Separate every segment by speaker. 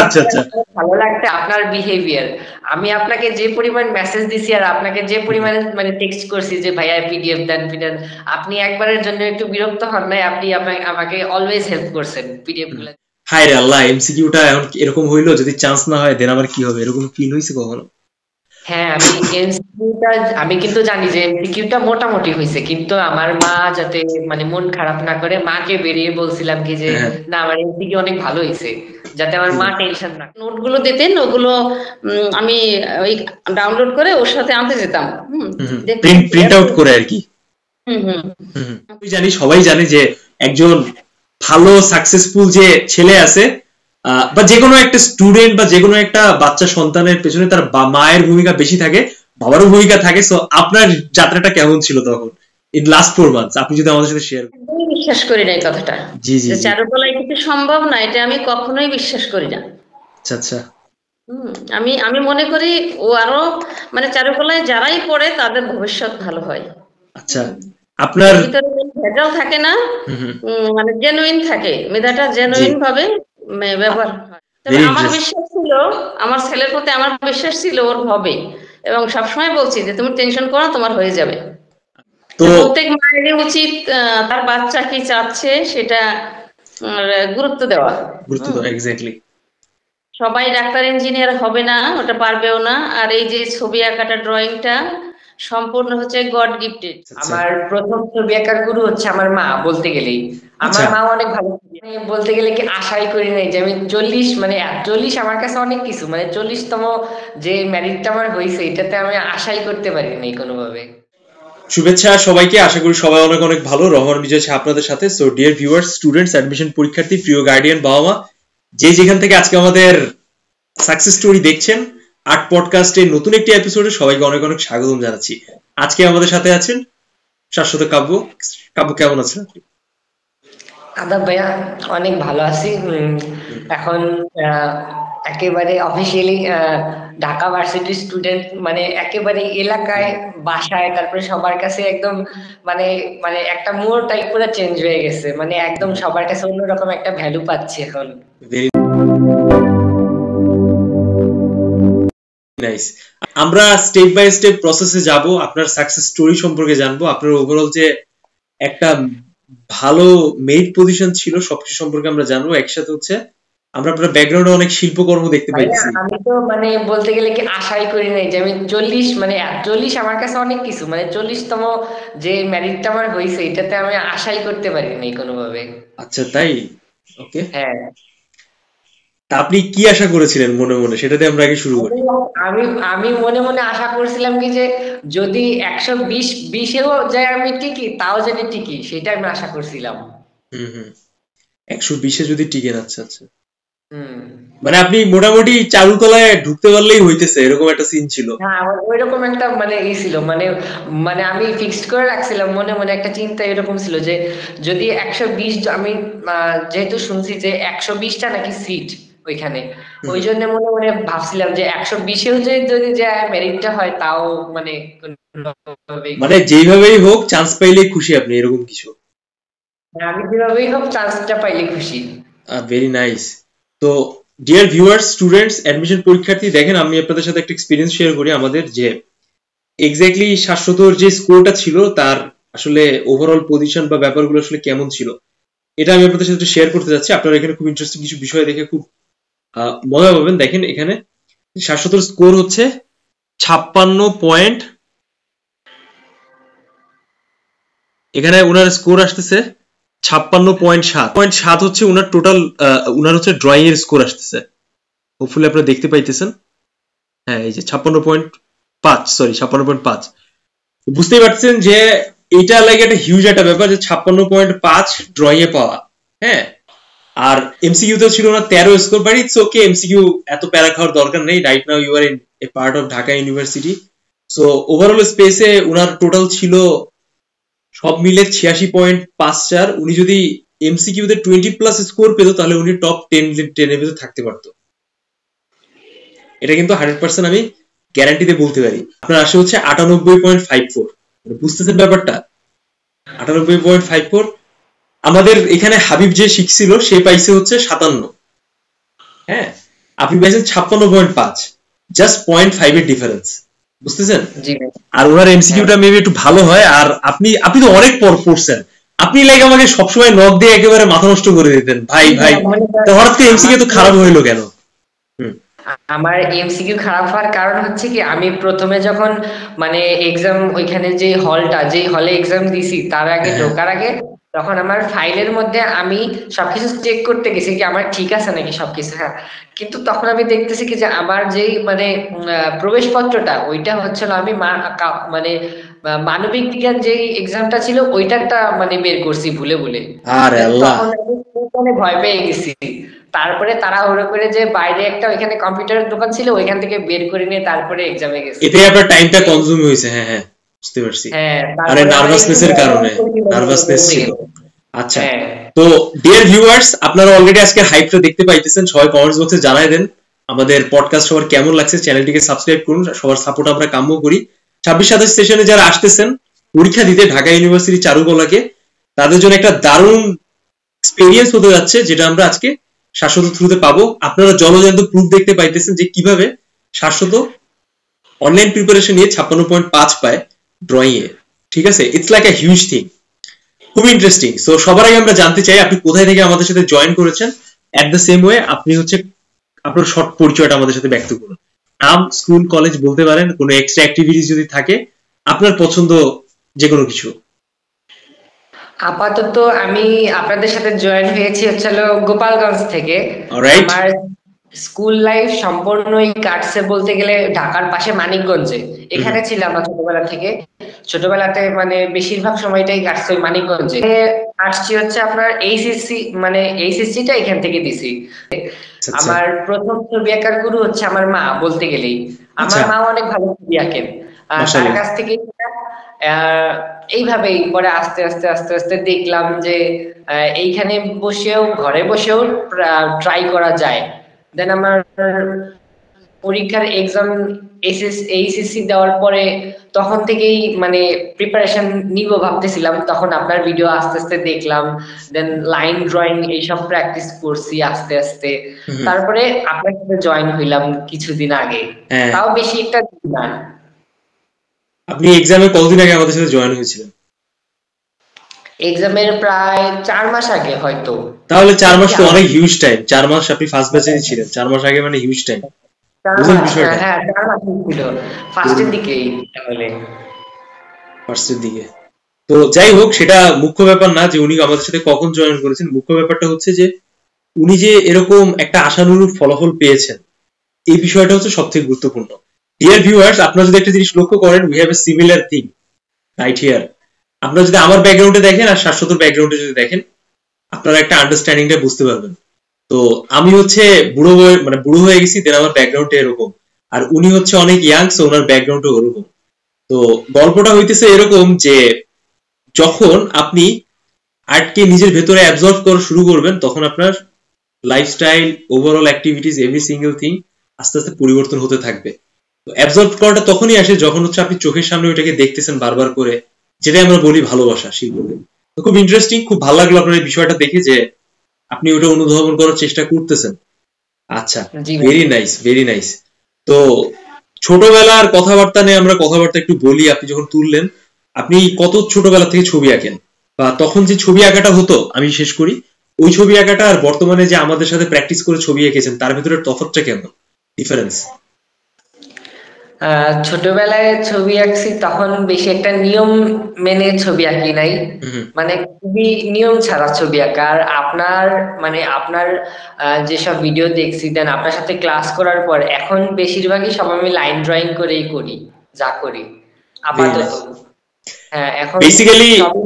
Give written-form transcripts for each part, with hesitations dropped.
Speaker 1: আচ্ছা আচ্ছা
Speaker 2: ভালো লাগছে আপনার বিহেভিয়ার। আমি আপনাকে যে পরিমাণ মেসেজ দিছি আর আপনাকে যে পরিমাণে মানে টেক্সট করছি যে ভাইয়া পিডিএফ দেন পিডিএফ, আপনি একবারের জন্য একটু বিরক্ত হন নাই? আপনি আমাকে অলওয়েজ হেল্প করছেন পিডিএফ গুলো।
Speaker 1: হায় রে আল্লাহ, এমসিকিউটা এখন এরকম হইলো, যদি চান্স না হয় দেন আমার কি হবে, এরকম ফিল হয়েছে কখনো?
Speaker 2: হ্যাঁ, আমি কিন্তু জানি যে এমসিকিউটা মোটামুটি হয়েছে, কিন্তু আমার মা যাতে মানে মন খারাপ না করে, মাকে বেরিয়ে বলছিলাম কি যে
Speaker 1: হ্যাঁ
Speaker 2: না আমার এমসিকিউ অনেক ভালো হয়েছে, যাতে আমার মা টেনশন না। নোটগুলো দিতেন, ওগুলো আমি ওই ডাউনলোড করে ওর সাথে আনতে যেতাম। দেখতাম
Speaker 1: প্রিন্ট প্রিন্ট
Speaker 2: এত
Speaker 1: আউট করে আর কি।
Speaker 2: হুম হুম
Speaker 1: আমি জানি, সবাই জানে যে একজন ভালো সাকসেসফুল যে ছেলে আছে, বা যে কোনো একটা স্টুডেন্ট বা যে কোনো একটা বাচ্চা সন্তানের পেছনে তার মায়ের ভূমিকা বেশি থাকে, বাবারও ভূমিকা থাকে। সো আপনার যাত্রাটা কেমন ছিল তখন, ইন লাস্ট 4 মান্থস, আপনি যদি আমাদের সাথে শেয়ার করেন?
Speaker 2: একদমই বিশ্বাস করি না এই কথাটা,
Speaker 1: জি জি
Speaker 2: যে
Speaker 1: জি।
Speaker 2: চারুকলায় কিছু সম্ভব না, এটা আমি কখনোই বিশ্বাস করি না।
Speaker 1: আচ্ছা আচ্ছা
Speaker 2: আমি আমি মনে করি ও আরো মানে চারুকলায় যারাই পড়ে তাদের ভবিষ্যৎ ভালো হয়।
Speaker 1: আচ্ছা। আপনার
Speaker 2: ওর ভিতরে কোনো ভেজাল থাকে না,
Speaker 1: হুম হুম,
Speaker 2: মানে জেনুইন থাকে, মেধাটা
Speaker 1: জি,
Speaker 2: জেনুইন ভাবে ব্যবহার হয়। তবে
Speaker 1: ভেরি
Speaker 2: আমার
Speaker 1: ইন্টারেস্ট।
Speaker 2: বিশ্বাস ছিল, আমার ছেলের প্রতি আমার বিশ্বাস ছিল ওর হবে, এবং সবসময় বলছি যে তুমি টেনশন করো না, তোমার হয়ে যাবে।
Speaker 1: তো
Speaker 2: প্রত্যেক মায়েরই উচিত তার বাচ্চা কি চাচ্ছে সেটা গুরুত্ব দেওয়া।
Speaker 1: গুরুত্ব
Speaker 2: হুম
Speaker 1: দাও, এক্স্যাক্টলি।
Speaker 2: সবাই ডাক্তার ইঞ্জিনিয়ার হবে না, ওটা পারবেও না। আর এই যে ছবি আঁকাটা, ড্রয়িংটা সম্পূর্ণ হচ্ছে গড গিফটেড।
Speaker 1: আচ্ছা
Speaker 2: আমার প্রথম ছবি আঁকার গুরু হচ্ছে আমার মা, বলতে গেলেই আমার
Speaker 1: আচ্ছা।
Speaker 2: মা অনেক ভালো ছবি আঁকে। বলতে গেলে কি আশাই করি নাই যে আমি 40 মানে 40 আমার কাছে অনেক কিছু, মানে 40তম যে ম্যারিটটা আমার হয়েছে এটাতে আমি আশাই করতে পারিনি কোনোভাবে।
Speaker 1: শুভেচ্ছা সবাইকে, আশা করি সবাই অনেক অনেক ভালো। রহমান বিজয় আছে আপনাদের সাথে। So dear viewers, students, admission পরীক্ষার্থী, প্রিয় গার্ডিয়ান, বাবা মা, যে যেখান থেকে আজকে আমাদের সাকসেস স্টোরি দেখছেন, আর্ট পডকাস্টের নতুন একটি এপিসোডে সবাইকে অনেক অনেক স্বাগতম জানাচ্ছি। আজকে আমাদের সাথে আছেন শাশ্বত কাব্য। কাব্য, কেমন আছেন আপনি?
Speaker 2: আদাব ভাইয়া, অনেক ভালো আছি। এখন আহ, একেবারে অফিসিয়ালি ঢাকা ভার্সিটির স্টুডেন্ট, মানে একেবারে এলাকায় বাসায়, তারপরে সবার কাছে একদম মানে মানে একটা মোর টাইপ পুরো চেঞ্জ হয়ে গেছে, মানে একদম সবার কাছে অন্যরকম একটা ভ্যালু পাচ্ছি এখন।
Speaker 1: Very nice. আমরা স্টেপ বাই স্টেপ প্রসেসে যাব, আপনার সাকসেস স্টোরি সম্পর্কে জানবো, আপনার ওভারঅল যে একটা ভালো মেরিট পজিশন ছিল সবকিছু সম্পর্কে আমরা জানবো একসাথে। হচ্ছে আমরা আপনার ব্যাকগ্রাউন্ডে অনেক শিল্পকর্ম দেখতে
Speaker 2: ভাইয়া
Speaker 1: পাইছি।
Speaker 2: আমি তো মানে বলতে গেলে কি আশাই করি নাই যে আমি 40 মানে 40 আমার কাছে অনেক কিছু, মানে 40তম যে ম্যারিটটা আমার হয়েছে এটাতে আমি আশাই করতে পারিনি কোনোভাবে।
Speaker 1: আচ্ছা তাই, ওকে।
Speaker 2: হ্যাঁ,
Speaker 1: তা আপনি কি আশা করেছিলেন মনে মনে, সেটাতে আমরা আগে শুরু করি।
Speaker 2: আমি আমি আমি মনে মনে আশা করছিলাম কি যে যদি 120 20-এও যায় আমি টিকি, তাও যদি টিকি সেটা আমি আশা করছিলাম।
Speaker 1: হুম হুম, 120-এ যদি টিকেন, আচ্ছা আচ্ছা।
Speaker 2: হুম
Speaker 1: মানে আপনি মোটামুটি চারুকলায় ঢুকতে পারলেই হইতেছে, এরকম একটা সিন ছিল।
Speaker 2: হ্যাঁ, আমার ওইরকম একটা মানে ই ছিল, মানে মানে আমি ফিক্সড করে রাখছিলাম মনে মনে, একটা চিন্তা এরকম ছিল যে যদি 120 আমি যেহেতু শুনছি যে 120টা নাকি সিট ওইখানে,
Speaker 1: হুম
Speaker 2: ওই
Speaker 1: হুম।
Speaker 2: জন্য মনে মনে ভাবছিলাম যে 120-এও যদি যে মেরিটটা হয় তাও মানে কোনোভাবেই
Speaker 1: মানে যেইভাবেই হোক চান্স পাইলেই খুশি আপনি, এরকম কিছু।
Speaker 2: আমি যেভাবেই হোক চান্সটা পাইলে খুশি।
Speaker 1: Very nice. তো ডিয়ার ভিউয়ার্স, স্টুডেন্টস, অ্যাডমিশন পরীক্ষার্থী, দেখেন আমি আপনাদের সাথে একটা এক্সপিরিয়েন্স শেয়ার করি আমাদের, যে এক্স্যাক্টলি শাশ্বতর যে স্কোরটা ছিল তার আসলে ওভারঅল পজিশন বা ব্যাপারগুলো আসলে কেমন ছিল, এটা আমি আপনাদের সাথে শেয়ার করতে যাচ্ছি। আপনারা এখানে খুব ইন্টারেস্টিং কিছু বিষয় দেখে খুব মজা পাবেন। দেখেন এখানে শাশ্বতর স্কোর হচ্ছে 56 পয়েন্ট। এখানে ওনার স্কোর আসতেছে 56.7 হচ্ছে ওনার টোটাল, ওনার হচ্ছে ড্রয়িং এর স্কোর আসতেছে। হোপফুলি আপনারা দেখতে পাইতেছেন। হ্যাঁ, এই যে 56.5, সরি 56.5। বুঝতেই পারছেন যে এটা লাগে একটা হিউজ একটা ব্যাপার, যে 56.5 ড্রয়িং এ পাওয়া। হ্যাঁ, আর এমসিকিউ তো ছিল না 13 score, but it's okay, MCQ এত প্যারা খাওয়ার দরকার নেই। Right now you are in a part of Dhaka University. So overall স্পেসে ওনার টোটাল ছিল সব মিলে 86.54। উনি যদি এমসিকিউ তে 20+ স্কোর পেত তাহলে উনি টপ 10 ভিতরে থাকতে পারতো। এটা কিন্তু 100% আমি গ্যারান্টি দিয়ে বলতে পারি। আপনার আসে হচ্ছে 98.54। বুঝতেছেন ব্যাপারটা? 98.54। আমাদের এখানে হাবিব যে শিখছিল সে পাইছে হচ্ছে 57। হ্যাঁ, আপনি পেয়েছেন 56.5, জাস্ট 0.5 এর ডিফারেন্স, বুঝতেছেন?
Speaker 2: জি ভাই।
Speaker 1: আর ওনার এমসিকিউটা মেবি একটু ভালো হয়। আর আপনি তো অনেক পর পড়ছেন, আপনি লাইক আমাকে সবসময় নক দিয়ে একেবারে মাথা নষ্ট করে দিতেন, ভাই ভাই তো হঠাৎ করে এমসিকিউ তো খারাপ হইলো কেন?
Speaker 2: আমার এমসিকিউ খারাপ হওয়ার কারণ হচ্ছে কি, আমি প্রথমে যখন মানে এক্সাম, ওইখানে যে হলটা, যে হলে এক্সাম দিছি তার আগে ঢোকার আগে, তখন আমার ফাইলের মধ্যে আমি সবকিছু চেক করতে গেছি কি আমার ঠিক আছে নাকি সবকিছু, হ্যাঁ। কিন্তু তখন আমি দেখতেছি কি যে আমার যেই মানে প্রবেশপত্রটা, ওইটা হচ্ছিল আমি মানে মানবিক বিজ্ঞান যেই এক্সামটা ছিল ওইটারটা মানে বের করছি ভুলে ভুলে।
Speaker 1: আরে আল্লাহ,
Speaker 2: তখন আমি অনেক ভয় পেয়ে গেছি। তারপরে তাড়াহুড়ো করে যে বাইরে একটা ওইখানে কম্পিউটারের দোকান ছিল, ওইখান থেকে বের করে নিয়ে তারপরে এক্সামে গেছি।
Speaker 1: এতে আপনার টাইমটা কনজিউম হয়েছে। হ্যাঁ হ্যাঁ, বুঝতে পারছি।
Speaker 2: হ্যাঁ,
Speaker 1: আরে
Speaker 2: তারপরে আমার একটু
Speaker 1: নার্ভাসনেস এর কারণে, নার্ভাসনেস ছিল।
Speaker 2: গেছে।
Speaker 1: আচ্ছা,
Speaker 2: হ্যাঁ,
Speaker 1: তো ডিয়ার ভিউয়ার্স, আপনারা অলরেডি আজকে হাইপটা দেখতে পাইতেছেন। সবাই কমেন্টস বক্সে জানাই দেন আমাদের পডকাস্ট সবার কেমন লাগছে, চ্যানেলটিকে সাবস্ক্রাইব করুন, সবার সাপোর্ট আমরা কাম্য করি। 26-27 সেশনে যারা আসতেছেন পরীক্ষা দিতে ঢাকা ইউনিভার্সিটি চারুকলাকে, তাদের জন্য একটা দারুণ এক্সপেরিয়েন্স হতে যাচ্ছে, যেটা আমরা আজকে শাশ্বত থ্রুতে পাবো। আপনারা জলজান্ত প্রুফ দেখতে পাইতেছেন যে কিভাবে শাশ্বত অনলাইন প্রিপারেশন নিয়ে 56.5 পায় ড্রয়িং এ। ঠিক আছে, it's like a huge thing, খুব ইন্টারেস্টিং। সো সবার আগে আমরা জানতে চাই আপনি কোথায় থেকে আমাদের সাথে জয়েন করেছেন। এট দ্য সেম ওয়ে আপনি হচ্ছে আপনার শর্ট পরিচয়টা আমাদের সাথে ব্যক্ত করুন। নাম, স্কুল, কলেজ বলতে পারেন, কোনো এক্সট্রা অ্যাক্টিভিটিস যদি থাকে, আপনার পছন্দ যে কোনো কিছু।
Speaker 2: আপাতত আমি আপনাদের সাথে জয়েন হয়েছি হচ্ছে গোপালগঞ্জ থেকে।
Speaker 1: অলরাইট।
Speaker 2: আমার স্কুল লাইফ সম্পূর্ণই কাটছে বলতে গেলে ঢাকার পাশে মানিকগঞ্জে। এখানে ছিলাম না ছোটবেলা থেকে, ছোটবেলাতে মানে বেশিরভাগ সময়টাই কাটছে ওই মানিকগঞ্জে। আসছি হচ্ছে আপনার এইচএসসি, মানে এইচএসসিটা এখান থেকে দিছি।
Speaker 1: আচ্ছা
Speaker 2: আমার প্রথম ছবি আঁকার গুরু হচ্ছে আমার মা বলতে গেলেই। আমার
Speaker 1: আচ্ছা,
Speaker 2: মা অনেক ভালো ছবি আঁকেন, তার
Speaker 1: মাশাআল্লাহ।
Speaker 2: কাছ থেকে এইভাবেই পরে আস্তে আস্তে আস্তে আস্তে দেখলাম যে এইখানে বসেও, ঘরে বসেও ট্রাই করা যায়। দেন আমার পরীক্ষার এক্সাম এইচএসসি দেওয়ার পরে তখন থেকেই মানে প্রিপারেশন নিব ভাবতেছিলাম, তখন আপনার ভিডিও আস্তে আস্তে দেখলাম, দেন লাইন ড্রয়িং এইসব প্র্যাকটিস করছি আস্তে আস্তে। তারপরে আপনার সাথে জয়েন হইলাম কিছুদিন আগে,
Speaker 1: হ্যাঁ,
Speaker 2: তাও বেশি একটা দিন না।
Speaker 1: আপনি এক্সামে কতদিন আগে আমাদের সাথে জয়েন হয়েছিলেন?
Speaker 2: এক্সামের প্রায় 4 মাস আগে হয়তো।
Speaker 1: তাহলে 4 মাস তো অনেক হিউজ টাইম। 4 মাস আপনি ফার্স্ট ব্যাচে ছিলেন, 4 মাস আগে মানে হিউজ টাইম।
Speaker 2: 4
Speaker 1: বুঝলেন
Speaker 2: মাস,
Speaker 1: বিষয়টা?
Speaker 2: হ্যাঁ 4 মাস ছিল ফার্স্টের দিকেই তাহলে।
Speaker 1: ফার্স্টের দিকে। তো যাই হোক, সেটা মুখ্য ব্যাপার না যে উনি আমাদের সাথে কখন জয়েন করেছেন। মুখ্য ব্যাপারটা হচ্ছে যে উনি যে এরকম একটা আশানুরূপ ফলাফল পেয়েছেন, এই বিষয়টা হচ্ছে সবথেকে গুরুত্বপূর্ণ। ডিয়ার ভিউয়ার্স, আপনারা যদি একটা জিনিস লক্ষ্য করেন, we have a similar thing right here. আপনারা যদি আমার ব্যাকগ্রাউন্ডে দেখেন আর শাশ্বতর ব্যাকগ্রাউন্ডে যদি দেখেন, আপনারা একটা আন্ডারস্ট্যান্ডিংটা বুঝতে পারবেন। তো আমি হচ্ছে বুড়ো হয়ে গেছি, দেন আমার ব্যাকগ্রাউন্ডটা এরকম। আর উনি হচ্ছে অনেক ইয়াং, সো ওনার ব্যাকগ্রাউন্ডটা ওরকম। তো গল্পটা হইতেছে এরকম যে যখন আপনি আর্টকে নিজের ভেতরে অ্যাবজর্ব করা শুরু করবেন, তখন আপনার lifestyle, overall activities, every single thing আস্তে আস্তে পরিবর্তন হতে থাকবে। তো অ্যাবজর্ব করাটা তখনই আসে যখন হচ্ছে আপনি চোখের সামনে ওইটাকে দেখতেছেন বারবার করে, যেটাই আমরা বলি ভালোবাসা শিল্পকে। তো খুব ইন্টারেস্টিং, খুব ভালো লাগলো আপনার এই বিষয়টা দেখে যে আপনি ওটা অনুধাবন করার চেষ্টা করতেছেন। আচ্ছা,
Speaker 2: জি ভাই।
Speaker 1: Very nice, very nice. তো ছোটবেলার কথাবার্তা নিয়ে আমরা কথাবার্তা একটু বলি। আপনি যখন তুললেন, আপনি কত ছোটবেলা থেকে ছবি আঁকেন, বা তখন যে ছবি আঁকাটা হতো, আমি শেষ করি, ওই ছবি আঁকাটা আর বর্তমানে যে আমাদের সাথে প্র্যাকটিস করে ছবি এঁকেছেন, তার ভিতরে তফাৎটা কেমন, ডিফারেন্স?
Speaker 2: ছোটবেলায় ছবি আঁকছি তখন বেশি একটা নিয়ম মেনে ছবি আঁকি নাই,
Speaker 1: হুম,
Speaker 2: মানে খুবই নিয়ম ছাড়া ছবি আঁকা। আর আপনার মানে আপনার যেসব ভিডিও দেখছি, দেন আপনার সাথে ক্লাস করার পর এখন বেশিরভাগই সব আমি লাইন ড্রয়িং করেই করি, যা করি
Speaker 1: ভেরি
Speaker 2: আপাতত।
Speaker 1: নাইস।
Speaker 2: হ্যাঁ, এখন
Speaker 1: বেসিক্যালি,
Speaker 2: সবই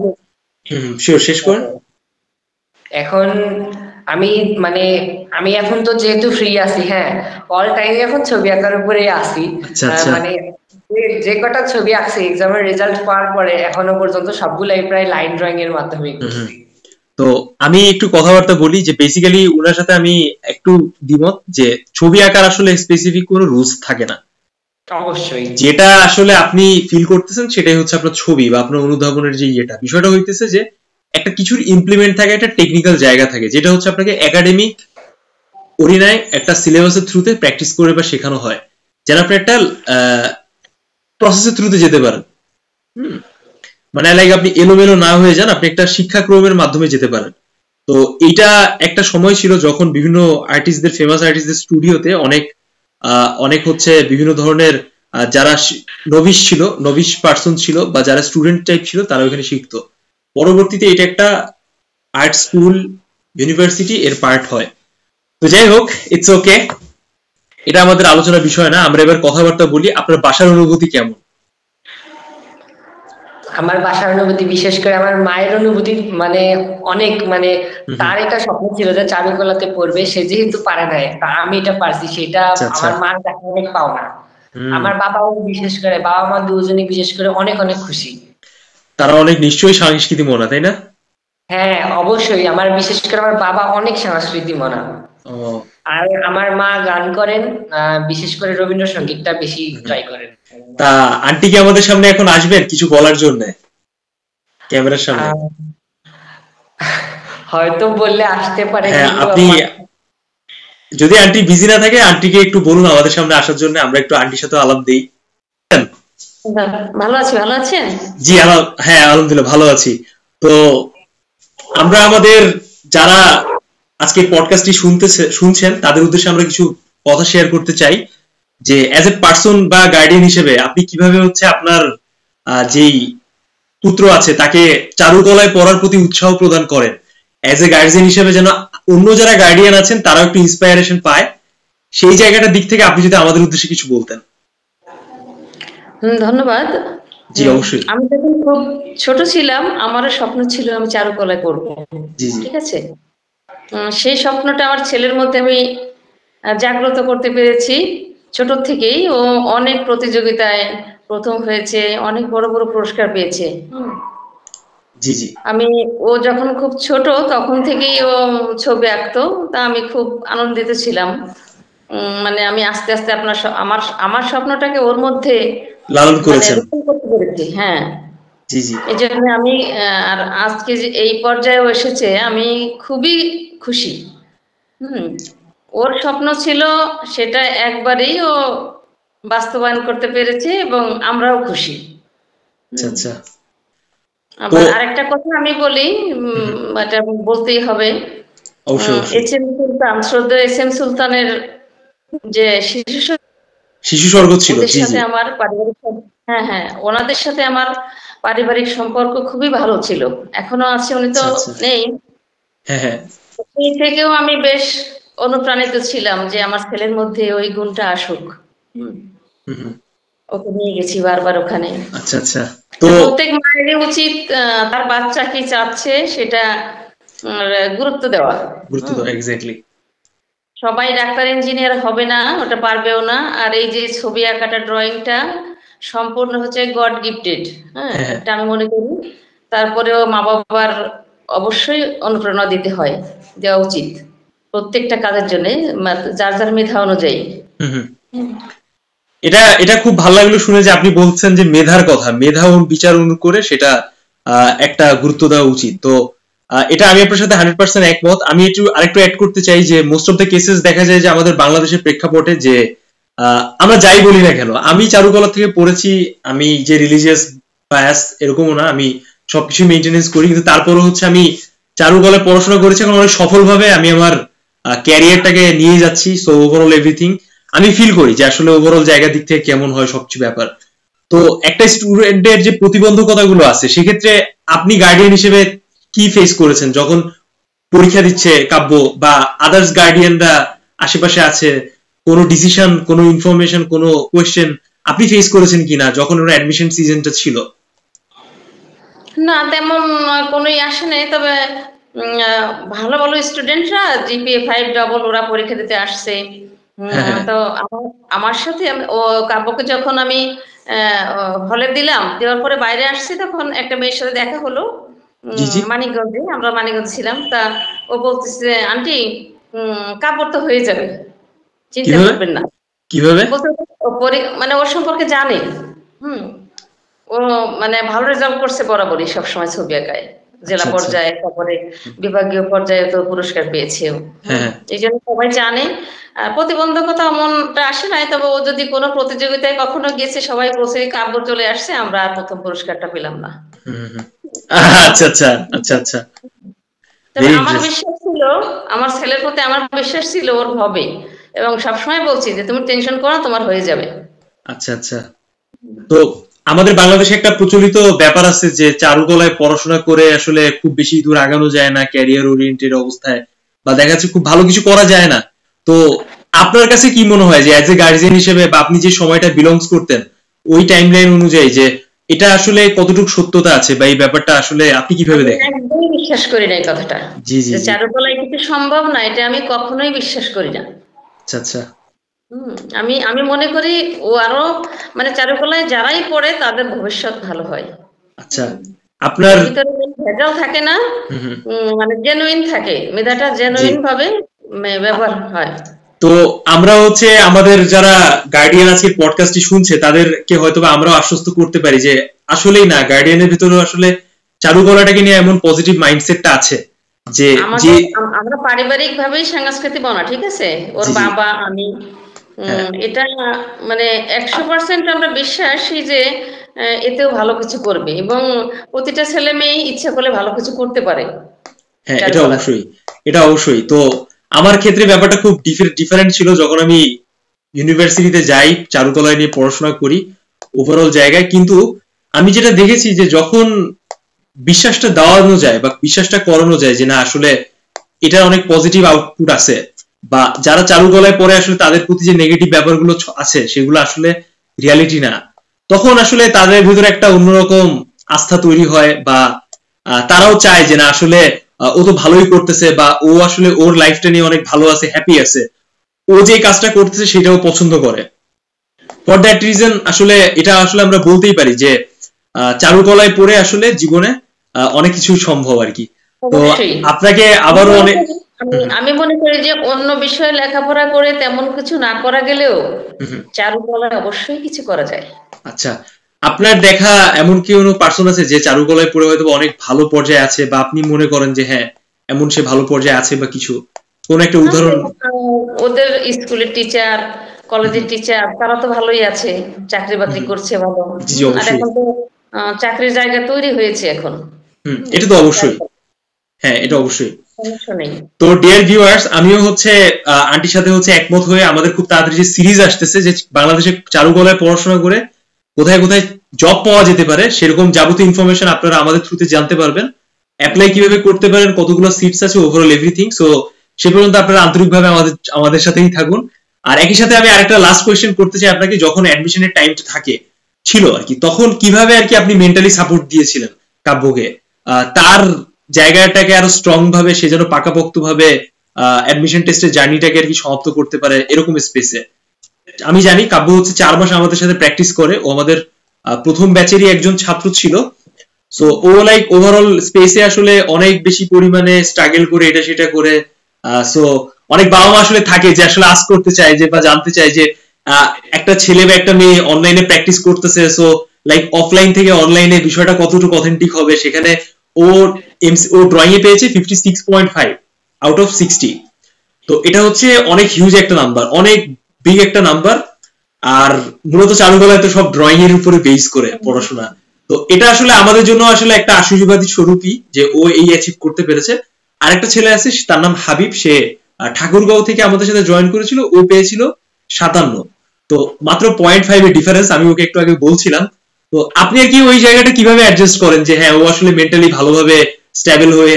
Speaker 1: শিওর, শেষ করেন।
Speaker 2: এখন আমি মানে আমি এখন তো যেহেতু ফ্রি আছি, হ্যাঁ, অল টাইম এখন ছবি আঁকার উপরে আছি।
Speaker 1: আচ্ছা আচ্ছা।
Speaker 2: মানে যে কটা ছবি আঁকছি এক্সামের রেজাল্ট পাওয়ার পরে এখনো পর্যন্ত সবগুলাই প্রায় লাইন ড্রয়িং এর মাধ্যমে
Speaker 1: হুম,
Speaker 2: করছি।
Speaker 1: তো আমি একটু কথাবার্তা বলি যে বেসিক্যালি ওনার সাথে আমি একটু দ্বিমত যে ছবি আঁকার আসলে স্পেসিফিক কোনো রুলস থাকে না।
Speaker 2: অবশ্যই।
Speaker 1: যেটা আসলে আপনি ফিল করতেছেন সেটাই হচ্ছে আপনার ছবি বা আপনার অনুধাবনের যে বিষয়টা হইতেছে যে একটা কিছুর ইমপ্লিমেন্ট থাকে, একটা টেকনিক্যাল জায়গা থাকে, যেটা হচ্ছে আপনাকে একাডেমিক অরিনায় একটা সিলেবাসের থ্রুতে প্র্যাকটিস করে বা শেখানো হয়, যেন আপনি একটা প্রসেসের থ্রুতে যেতে পারেন। মানে লাইক আপনি এলোমেলো না হয়ে যান, আপনি একটা শিক্ষাক্রমের মাধ্যমে যেতে পারেন। তো এইটা একটা সময় ছিল যখন বিভিন্ন আর্টিস্টদের, ফেমাস আর্টিস্টদের স্টুডিওতে অনেক অনেক হচ্ছে বিভিন্ন ধরনের যারা নবিশ ছিল, নবিশ পার্সন ছিল বা যারা স্টুডেন্ট টাইপ ছিল, তারা ওখানে শিখতো। পরবর্তীতে এটা একটা আর্ট স্কুল, ইউনিভার্সিটি এর পার্ট হয়। তো যাই হোক, ইটস ওকে, এটা আমাদের আলোচনার বিষয় না। আমরা এবার কথাবার্তা বলি, আপনার বাসার অনুভূতি কেমন?
Speaker 2: আমার বাসার অনুভূতি, বিশেষ করে আমার মায়ের অনুভূতি, মানে অনেক, মানে তার এটা স্বপ্ন ছিল যে চারুকলাতে পড়বে, সে যেহেতু পারে নাই, তা আমি এটা পারছি, সেটা আমার মার কাছে অনেক পাওনা। আমার বাবাও, বিশেষ করে বাবা মা দুজনই বিশেষ করে অনেক অনেক খুশি।
Speaker 1: তারা অনেক নিশ্চয়ই সংস্কৃতি মনা, তাই না?
Speaker 2: হ্যাঁ অবশ্যই, আমার বিশেষ করে আমার বাবা অনেক সংস্কৃতি মনা। আর আমার মা গান করেন, বিশেষ করে রবীন্দ্রসঙ্গীতটা বেশি ট্রাই করেন।
Speaker 1: তা আন্টি কি আমাদের সামনে এখন আসবেন কিছু বলার জন্য ক্যামেরার সামনে?
Speaker 2: হয়তো বললে আসতে পারে।
Speaker 1: হ্যাঁ, আপনি যদি আন্টি বিজি না থাকে, আন্টিকে একটু বলুন আমাদের সামনে আসার জন্য, আমরা একটু আন্টির সাথে আলাপ দেই।
Speaker 2: ভালো আছি, ভালো আছেন?
Speaker 1: জি হ্যাঁ আলহামদুলিল্লাহ ভালো আছি। তো আমরা আমাদের যারা আজকে পডকাস্টটি শুনছেন তাদের উদ্দেশ্যে আমরা কিছু কথা শেয়ার করতে চাই, যে অ্যাজ এ পার্সন বা গার্ডিয়ান হিসেবে আপনি কিভাবে হচ্ছে আপনার যেই পুত্র আছে তাকে চারুকলায় পড়ার প্রতি উৎসাহ প্রদান করেন, অ্যাজ এ গার্জিয়ান হিসেবে যেন অন্য যারা গার্ডিয়ান আছেন তারাও একটু ইন্সপায়ারেশন পায়, সেই জায়গাটার দিক থেকে আপনি যদি আমাদের উদ্দেশ্যে কিছু বলতেন।
Speaker 3: ধন্যবাদ।
Speaker 1: জি অবশ্যই।
Speaker 3: আমি যখন খুব ছোট ছিলাম আমারও স্বপ্ন ছিল আমি চারুকলায় করবো, ঠিক আছে। সেই স্বপ্নটা আমার ছেলের মধ্যে আমি জাগ্রত করতে পেরেছি ছোট থেকেই। ও অনেক প্রতিযোগিতায় প্রথম হয়েছে, অনেক বড় বড় পুরস্কার পেয়েছে।
Speaker 1: জি জি।
Speaker 3: আমি, ও যখন খুব ছোট তখন থেকেই ও ছবি আঁকতো, তা আমি খুব আনন্দিত ছিলাম। মানে আমি আস্তে আস্তে আমার আমার স্বপ্নটাকে ওর মধ্যে
Speaker 1: লালন করেছেন।
Speaker 3: করতে পেরেছি। হ্যাঁ
Speaker 1: জি জি।
Speaker 3: এই জন্য আমি, আর আজকে যে এই পর্যায়ে এসেছে আমি খুবই খুশি। ওর স্বপ্ন ছিল সেটা একবারেই ও বাস্তবায়ন করতে পেরেছে এবং আমরাও খুশি।
Speaker 1: আচ্ছা।
Speaker 3: আবার আরেকটা কথা আমি বলি, এটা বলতেই হবে। এসএম সুলতান, শ্রদ্ধেয় এসএম সুলতানের যে শিশু স্বর্গ ছিল, ওদের সাথে আমার পারিবারিক, হ্যাঁ ওনাদের সাথে আমার পারিবারিক সম্পর্ক খুবই ভালো ছিল, এখনো আছে। উনি তো নেই, সেই থেকেও আমি বেশ অনুপ্রাণিত ছিলাম যে আমার ছেলের মধ্যে ওই গুণটা আসুক। ওকে নিয়ে গেছি বারবার ওখানে। আচ্ছা। তো প্রত্যেক মায়েরই উচিত তার বাচ্চা কি চাচ্ছে সেটা গুরুত্ব দেওয়া।
Speaker 1: এক্স্যাক্টলি।
Speaker 3: সবাই ডাক্তার ইঞ্জিনিয়ার হবে না, ওটা পারবেও না। আর এই যে ছবি আঁকাটা, ড্রয়িংটা সম্পূর্ণ হচ্ছে গড গিফটেড, হ্যাঁ এটা আমি মনে করি। তারপরেও মা বাবার অবশ্যই অনুপ্রেরণা দিতে হয়, দেওয়া উচিত প্রত্যেকটা কাজের জন্য, যার যার মেধা অনুযায়ী।
Speaker 1: এটা খুব ভালো লাগলো শুনে যে আপনি বলছেন যে মেধার কথা, মেধা ও বিচার করে সেটা একটা গুরুত্ব দেওয়া উচিত। তো এটা আমি আপনার সাথে 100% একমত। আমি আরেকটু অ্যাড করতে চাই যে মোস্ট অফ দ্য কেসেস দেখা যায় যে আমাদের বাংলাদেশের প্রেক্ষাপটে যে আমরা যাই বলি না কেন, আমি চারুকলা থেকে পড়েছি, আমি যে রিলিজিয়াস বায়াস এরকমও না, আমি সবকিছু মেনটেনেন্স করি, কিন্তু তারপরও হচ্ছে আমি চারুকলায় পড়াশোনা করেছি, এখন অনেক সফলভাবে আমি আমার ক্যারিয়ারটাকে নিয়ে যাচ্ছি। সো ওভারঅল এভরিথিং আমি ফিল করি যে আসলে ওভারঅল জায়গা দিক থেকে কেমন হয় সবকিছু ব্যাপার। তো একটা স্টুডেন্টের যে প্রতিবন্ধকতা গুলো আছে, সেক্ষেত্রে আপনি গার্ডিয়ান হিসেবে কি ফেস করেছেন যখন পরীক্ষা দিচ্ছে কাব্য বা আদার্স গার্ডিয়ানরা আশেপাশে আছে, কোনো ডিসিশন, কোনো ইনফরমেশন, কোনো কোয়েশ্চেন আপনি ফেস করেছেন কিনা যখন ওর অ্যাডমিশন সিজনটা ছিল?
Speaker 3: না, তেমন কোনোই আসে নাই। তবে ভালো ভালো স্টুডেন্টরা জিপিএ 5 ওরা পরীক্ষা দিতে আসছে। তো আমার সাথে ও কাব্যকে যখন আমি হলে দিলাম, দেওয়ার পরে বাইরে আসছি, তখন একটা মেয়ের সাথে দেখা হলো মানিকগঞ্জে, আমরা মানিকগঞ্জ ছিলাম। তা ও বলতেছে, আন্টি কাব্য তো হয়ে যাবে, চিন্তা করবেন না।
Speaker 1: কিভাবে?
Speaker 3: মানে ওর সম্পর্কে জানে, ও মানে ভালো রেজাল্ট করছে বরাবরই সবসময় ছবি আঁকায়। জেলা
Speaker 1: আচ্ছা।
Speaker 3: পর্যায়ে, তারপরে বিভাগীয় পর্যায়ে তো পুরস্কার পেয়েছে।
Speaker 1: হ্যাঁ।
Speaker 3: এই জন্য সবাই জানে। আর প্রতিবন্ধকতা এমনটা আসে নাই, তবে ও যদি কোনো প্রতিযোগিতায় কখনো গেছে, সবাই বলছে কাব্য চলে আসছে, আমরা আর প্রথম পুরস্কারটা পেলাম না।
Speaker 1: আচ্ছা।
Speaker 3: তবে আমার বিশ্বাস ছিল, আমার ছেলের প্রতি আমার বিশ্বাস ছিল ওর হবে, এবং সবসময় বলছি যে তুমি টেনশন করো, তোমার হয়ে যাবে।
Speaker 1: আচ্ছা। তো আমাদের বাংলাদেশে একটা প্রচলিত ব্যাপার আছে যে চারুকলায় পড়াশোনা করে আসলে খুব বেশি দূর আগানো যায় না ক্যারিয়ার ওরিয়েন্টেড অবস্থায়, বা দেখা যাচ্ছে খুব ভালো কিছু করা যায় না। তো আপনার কাছে কি মনে হয় যে অ্যাজ এ গার্জিয়ান হিসেবে, বা আপনি যে সময়টা বিলংস করতেন ওই টাইমলাইন অনুযায়ী, যে এটা আসলে কতটুকু সত্যতা আছে, বা এই ব্যাপারটা আসলে আপনি কিভাবে দেখেন?
Speaker 3: একদমই বিশ্বাস করি না এই কথাটা, যে চারুকলায় কিছু সম্ভব না, এটা আমি কখনোই বিশ্বাস করি না।
Speaker 1: আচ্ছা।
Speaker 3: আমি মনে করি ও আরো মানে চারুকলায় যারাই পড়ে তাদের ভবিষ্যৎ ভালো হয়।
Speaker 1: আচ্ছা, আপনার
Speaker 3: ভিতরে ভেজাল থাকে না, মানে জেনুইন থাকে, মেধাটা জেনুইন ভাবে ব্যবহার হয়।
Speaker 1: তো আমরা হচ্ছে আমাদের যারা গার্ডিয়ান আজকে পডকাস্টটি শুনছে তাদেরকে হয়তো আমরাও আশ্বস্ত করতে পারি যে আসলেই না, গার্ডিয়ানের ভিতরেও আসলে চারুকলাটাকে নিয়ে এমন পজিটিভ মাইন্ডসেটটা আছে যে
Speaker 3: আমরা পারিবারিক ভাবেই সাংস্কৃতিক বনা, ঠিক আছে, ওর বাবা আমি এটা মানে 100% আমরা বিশ্বাসী যে এতেও ভালো কিছু করবে, এবং প্রতিটা ছেলে মেয়ে ইচ্ছা করলে ভালো কিছু করতে পারে।
Speaker 1: হ্যাঁ, এটা অবশ্যই। তো আমার ক্ষেত্রে ব্যাপারটা খুব ডিফারেন্ট ছিল যখন আমি ইউনিভার্সিটিতে যাই, চারুকলায় নিয়ে পড়াশোনা করি ওভারঅল জায়গায়। কিন্তু আমি যেটা দেখেছি যে যখন বিশ্বাসটা দেওয়ানো যায় বা বিশ্বাসটা করানো যায় যে না আসলে এটার অনেক পজিটিভ আউটপুট আছে, বা যারা চারুকলায় পড়ে আসলে তাদের প্রতি যে নেগেটিভ ব্যাপারগুলো আছে সেগুলো আসলে রিয়ালিটি না, তখন আসলে তাদের ভিতরে একটা অন্যরকম আস্থা তৈরি হয়, বা তারাও চায় যে না আসলে ও তো ভালোই করতেছে, বা ও আসলে ওর লাইফটা নিয়ে অনেক ভালো আছে, হ্যাপি আছে, ও যে কাজটা করতেছে সেটাও পছন্দ করে। ফর দ্যাট রিজন আসলে এটা আসলে আমরা বলতেই পারি যে চারুকলায় পড়ে আসলে জীবনে অনেক কিছু সম্ভব আর কি। তো আপনাকে আবারও অনেক,
Speaker 3: আমি মনে করি যে অন্য বিষয়ে লেখাপড়া করে তেমন কিছু না করা গেলেও চারুকলায় অবশ্যই কিছু করা যায়।
Speaker 1: আচ্ছা, আপনার দেখা এমন কি কোনো পার্সন আছে যে চারুকলায় পড়ে হয়তো অনেক ভালো পর্যায়ে আছে, বা আপনি মনে করেন যে হ্যাঁ এমন সে ভালো পর্যায়ে আছে, বা কিছু কোন একটা উদাহরণ?
Speaker 3: ওদের স্কুলের টিচার, কলেজের টিচার, তারা তো ভালোই আছে, চাকরি বাকরি করছে ভালো, আর এখন তো চাকরির জায়গা তৈরি হয়েছে এখন।
Speaker 1: এটা তো অবশ্যই, হ্যাঁ এটা অবশ্যই। তো ডিয়ার ভিউয়ার্স, আমিও হচ্ছে আন্টির সাথে হচ্ছে একমত হয়ে আমাদের খুব তাড়াতাড়ি যে সিরিজ আসতেছে যে বাংলাদেশে চারুকলায় পড়াশোনা করে কোথায় কোথায় জব পাওয়া যেতে পারে, সেরকম যাবতীয় ইনফরমেশন আপনারা আমাদের থ্রুতে জানতে পারবেন। অ্যাপ্লাই কিভাবে করতে পারেন, কতগুলো সিটস আছে, ওভারঅল এভরিথিং। সো সে পর্যন্ত আপনারা আন্তরিকভাবে আমাদের সাথেই থাকুন। আর একই সাথে আমি আরেকটা লাস্ট কোয়েশ্চেন করতে চাই আপনাকে, যখন অ্যাডমিশনের টাইমটা ছিল আর কি, তখন কিভাবে আর কি আপনি মেন্টালি সাপোর্ট দিয়েছিলেন কাব্যকে, তার জায়গাটাকে আরো স্ট্রং ভাবে সে যেন পাকাপোক্ত ভাবে অ্যাডমিশন টেস্টের জার্নিটাকে আর কি সমাপ্ত করতে পারে এরকম স্পেসে? আমি জানি কাব্য হচ্ছে 4 মাস আমাদের সাথে প্র্যাকটিস করে, ও আমাদের প্রথম ব্যাচেরই একজন ছাত্র ছিল। সো ও লাইক ওভারঅল স্পেসে আসলে অনেক বেশি পরিমাণে স্ট্রাগল করে এটা সেটা করে। সো অনেক বাবা মা আসলে থাকে যে আসলে আস্ক করতে চায় যে, বা জানতে চায় যে একটা ছেলে বা একটা মেয়ে অনলাইনে প্র্যাকটিস করতেছে, সো লাইক অফলাইন থেকে অনলাইনে বিষয়টা কতটুকু অথেন্টিক হবে। সেখানে ও ড্রয়িং এ পেয়েছে 56.5 আউট অফ 60। তো এটা হচ্ছে অনেক হিউজ একটা নাম্বার, অনেক বিগ একটা নাম্বার। আর মূলত চারুকলায় তো সব ড্রয়িং এর উপরে বেস করে পড়াশোনা। তো এটা আসলে আমাদের জন্য আসলে একটা আশীর্বাদী স্বরূপই যে ও এই অ্যাচিভ করতে পেরেছে। আরেকটা ছেলে আছে, তার নাম হাবিব, সে ঠাকুরগাঁও থেকে আমাদের সাথে জয়েন করেছিল, ও পেয়েছিল 57। তো মাত্র 0.5 এর ডিফারেন্স, আমি ওকে একটু আগে বলছিলাম। তো আপনি আর কি ওই জায়গাটা কিভাবে অ্যাডজাস্ট করেন যে হ্যাঁ ও আসলে মেন্টালি ভালোভাবে স্টেবল হয়ে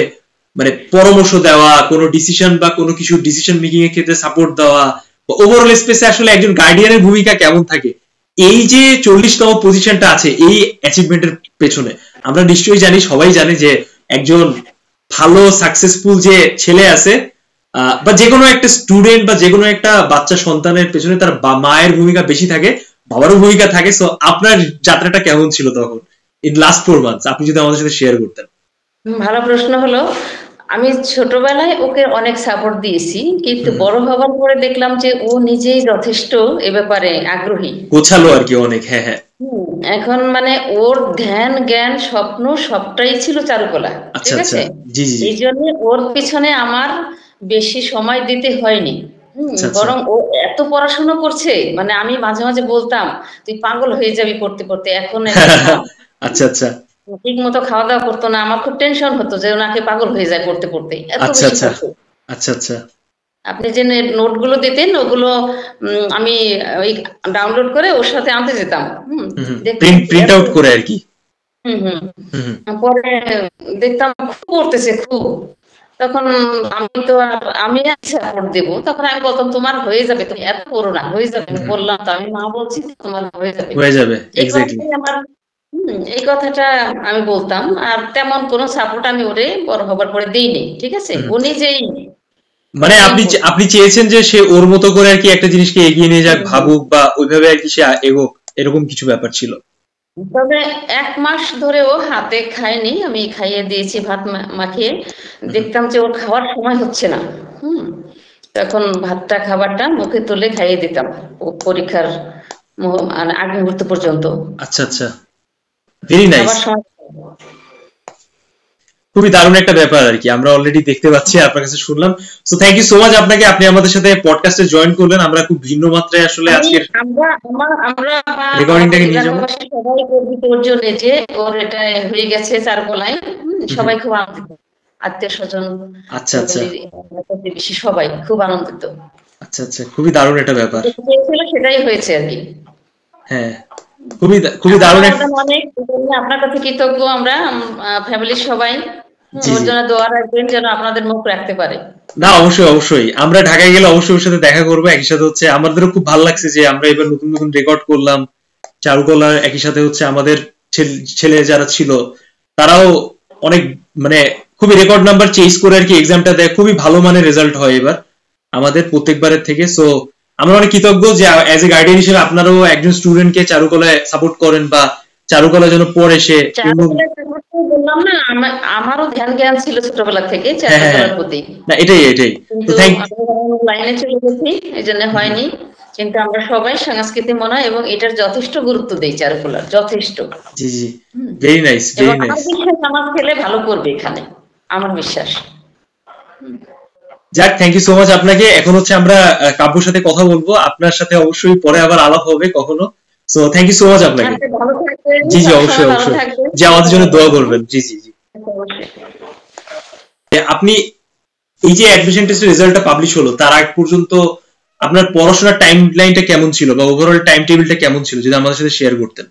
Speaker 1: মানে পরামর্শ দেওয়া, কোনো ডিসিশন বা কোনো কিছু ডিসিশন মেকিং এর ক্ষেত্রে সাপোর্ট দেওয়া, ওভারঅল স্পেসে আসলে একজন গার্ডিয়ানের ভূমিকা কেমন থাকে এই যে 40তম পজিশনটা আছে এই অ্যাচিভমেন্টের পেছনে? আমরা নিশ্চয়ই জানি, সবাই জানে যে একজন ভালো সাকসেসফুল যে ছেলে আছে, বা যে কোনো একটা স্টুডেন্ট বা যে কোনো একটা বাচ্চা সন্তানের পেছনে তার মায়ের ভূমিকা বেশি থাকে, বাবারও ভূমিকা থাকে। সো আপনার যাত্রাটা কেমন ছিল তখন ইন লাস্ট 4 মান্থস, আপনি যদি আমাদের সাথে শেয়ার করতেন?
Speaker 3: ভালো প্রশ্ন হলো। আমি ছোটবেলায় ওকে অনেক সাপোর্ট দিয়েছি, কিন্তু বড় হবার পরে দেখলাম যে ও নিজেই যথেষ্ট এ ব্যাপারে আগ্রহী,
Speaker 1: গোছালো আর কি অনেক। হ্যাঁ হ্যাঁ,
Speaker 3: এখন মানে ওর ধ্যান জ্ঞান স্বপ্ন সবটাই ছিল চারুকলা,
Speaker 1: আচ্ছা
Speaker 3: ঠিক
Speaker 1: আচ্ছা,
Speaker 3: আছে।
Speaker 1: জি জি জি,
Speaker 3: এই জন্য ওর পিছনে আমার বেশি সময় দিতে হয়নি।
Speaker 1: আচ্ছা আচ্ছা,
Speaker 3: বরং ও এত পড়াশোনা করছে, মানে আমি মাঝে মাঝে বলতাম তুই পাগল হয়ে যাবি পড়তে পড়তে, এখন একটা থাম।
Speaker 1: আচ্ছা আচ্ছা
Speaker 3: ঠিক মতো খাওয়া দাওয়া করতো না, আমার খুব টেনশন হতো যে ওনাকে পাগল হয়ে যায় পড়তে পড়তে, এত
Speaker 1: আচ্ছা
Speaker 3: বেশি
Speaker 1: আচ্ছা
Speaker 3: পড়তো।
Speaker 1: আচ্ছা আচ্ছা,
Speaker 3: আপনি যে নোটগুলো দিতেন ওগুলো আমি ওই ডাউনলোড করে ওর সাথে আনতে যেতাম। দেখতাম
Speaker 1: প্রিন্ট
Speaker 3: যে
Speaker 1: প্রিন্ট
Speaker 3: এত
Speaker 1: আউট করে আর কি।
Speaker 3: হুম হুম
Speaker 1: হুম হুম,
Speaker 3: পরে দেখতাম খুব পড়তেছে খুব। তখন আমি তো আমি সাপোর্ট দেবো, তখন আমি বলতাম তোমার হয়ে যাবে, তুমি এত পড়ো না, হয়ে যাবে। আমি
Speaker 1: হুম,
Speaker 3: বললাম তো, আমি মা বলছি তো, তোমার হয়ে যাবে।
Speaker 1: হয়ে যাবে,
Speaker 3: এই
Speaker 1: এক্স্যাক্টলি।
Speaker 3: কথাটাই আমার এই কথাটা আমি বলতাম। আর তেমন কোনো সাপোর্ট আমি ওরে বড় হবার পরে দিইনি, ঠিক আছে। ও নিজেই
Speaker 1: মানে
Speaker 3: নিজেই
Speaker 1: আপনি
Speaker 3: পড়তো।
Speaker 1: আপনি চেয়েছেন যে সে ওর মতো করে আর কি একটা জিনিসকে এগিয়ে নিয়ে যাক,
Speaker 3: হুম, হুম।
Speaker 1: ভাবুক বা ওইভাবে আর কি সে এগোক, এরকম কিছু ব্যাপার ছিল।
Speaker 3: তবে 1 মাস ধরে ও হাতে খায়নি, আমি খাইয়ে দিয়েছি ভাত মাখিয়ে।
Speaker 1: হুম,
Speaker 3: দেখতাম যে ওর খাওয়ার সময় হচ্ছে না। হুম তখন ভাতটা খাবারটা মুখে তুলে খাইয়ে দিতাম ও পরীক্ষার মানে আগ মুহূর্ত পর্যন্ত
Speaker 1: আচ্ছা আচ্ছা, ভেরি নাইস।
Speaker 3: খাবার সময়।
Speaker 1: খুবই দারুণ একটা ব্যাপার আর কি, আমরা অলরেডি দেখতে পাচ্ছি, আপনার কাছে শুনলাম। So thank you so much আপনাকে, আপনি আমাদের সাথে পডকাস্টে জয়েন করলেন। আমরা খুব ভিন্ন মাত্রায় আসলে
Speaker 3: আমি
Speaker 1: আজকের
Speaker 3: আমরা আমার আমরা বা আমাদের
Speaker 1: রেকর্ডিংটাকে নিয়ে যাবো।
Speaker 3: এলাকাবাসী সবাই গর্বিত ওর জন্য যে ওর এটা হয়ে গেছে চারকোলায়। সবাই খুব আনন্দিত, আত্মীয় স্বজন,
Speaker 1: আচ্ছা আচ্ছা
Speaker 3: প্রতিবেশী সবাই খুব আনন্দিত।
Speaker 1: আচ্ছা আচ্ছা, খুবই দারুণ একটা ব্যাপার।
Speaker 3: যেটা চেয়েছিল সেটাই হয়েছে আর কি।
Speaker 1: হ্যাঁ, খুবই খুবই
Speaker 3: আপনার
Speaker 1: দারুণ একটা।
Speaker 3: অবদান অনেক, এজন্য আপনার কাছে কৃতজ্ঞ আমরা, ফ্যামিলির সবাই।
Speaker 1: জি
Speaker 3: ওর
Speaker 1: জি,
Speaker 3: জন্য দোয়া রাখবেন যেন আপনাদের মুখ রাখতে পারে।
Speaker 1: না অবশ্যই অবশ্যই, আমরা ঢাকায় গেলে অবশ্যই ওর সাথে দেখা করবো। একই সাথে হচ্ছে আমাদেরও খুব ভালো লাগছে যে আমরা এবার নতুন নতুন রেকর্ড করলাম চারুকলার। একই সাথে হচ্ছে আমাদের ছেলে যারা ছিল তারাও অনেক মানে খুবই রেকর্ড নাম্বার চেঞ্জ করে আর কি এক্সামটা দেয়, খুবই ভালো মানের রেজাল্ট হয় এবার আমাদের প্রত্যেকবারের থেকে। সো আমরা অনেক কৃতজ্ঞ যে অ্যাজ এ গার্ডিয়ান হিসেবে আপনারাও একজন স্টুডেন্টকে চারুকলায় সাপোর্ট করেন, বা চারুকলা যেন পড়ে সে পূর্ণ।
Speaker 3: চারুকলার ব্যাপারটা বললাম না, আমারও ধ্যান জ্ঞান ছিল ছোটবেলা থেকে
Speaker 1: হ্যাঁ হ্যাঁ হ্যাঁ,
Speaker 3: চারুকলার প্রতি।
Speaker 1: না এটাই এটাই। তো
Speaker 3: কিন্তু
Speaker 1: থ্যাংক,
Speaker 3: আমি লাইনে চলে গেছি, এই জন্য হয়নি। কিন্তু আমরা সবাই সংস্কৃতি মনা এবং এটার যথেষ্ট গুরুত্ব দেই চারুকলার, যথেষ্ট।
Speaker 1: জি জি,
Speaker 3: হুম।
Speaker 1: ভেরি নাইস
Speaker 3: এবং
Speaker 1: ভেরি
Speaker 3: আমার
Speaker 1: নাইস।
Speaker 3: বিশ্বাস আমার ছেলে ভালো করবে এখানে, আমার বিশ্বাস।
Speaker 1: যাক, থ্যাংক ইউ সো মাচ আপনাকে। এখন হচ্ছে আমরা কাব্যর সাথে কথা বলবো, আপনার সাথে অবশ্যই পরে আবার আলাপ হবে কখনো। So thank you so much আপনাকে।
Speaker 3: আচ্ছা, ভালো থাকবেন,
Speaker 1: জি জি,
Speaker 3: সবসময়
Speaker 1: অবশ্যই
Speaker 3: ভালো
Speaker 1: অবশ্যই,
Speaker 3: থাকবেন।
Speaker 1: যে আমাদের জন্য দোয়া করবেন। জি জি জি।
Speaker 3: অবশ্যই।
Speaker 1: আপনি এই যে অ্যাডমিশন টেস্টের রেজাল্টটা পাবলিশ হলো, তার আগ পর্যন্ত আপনার পড়াশোনার টাইম লাইনটা কেমন ছিল, বা ওভারঅল টাইম টেবিলটা কেমন ছিল, যদি আমাদের সাথে শেয়ার করতেন।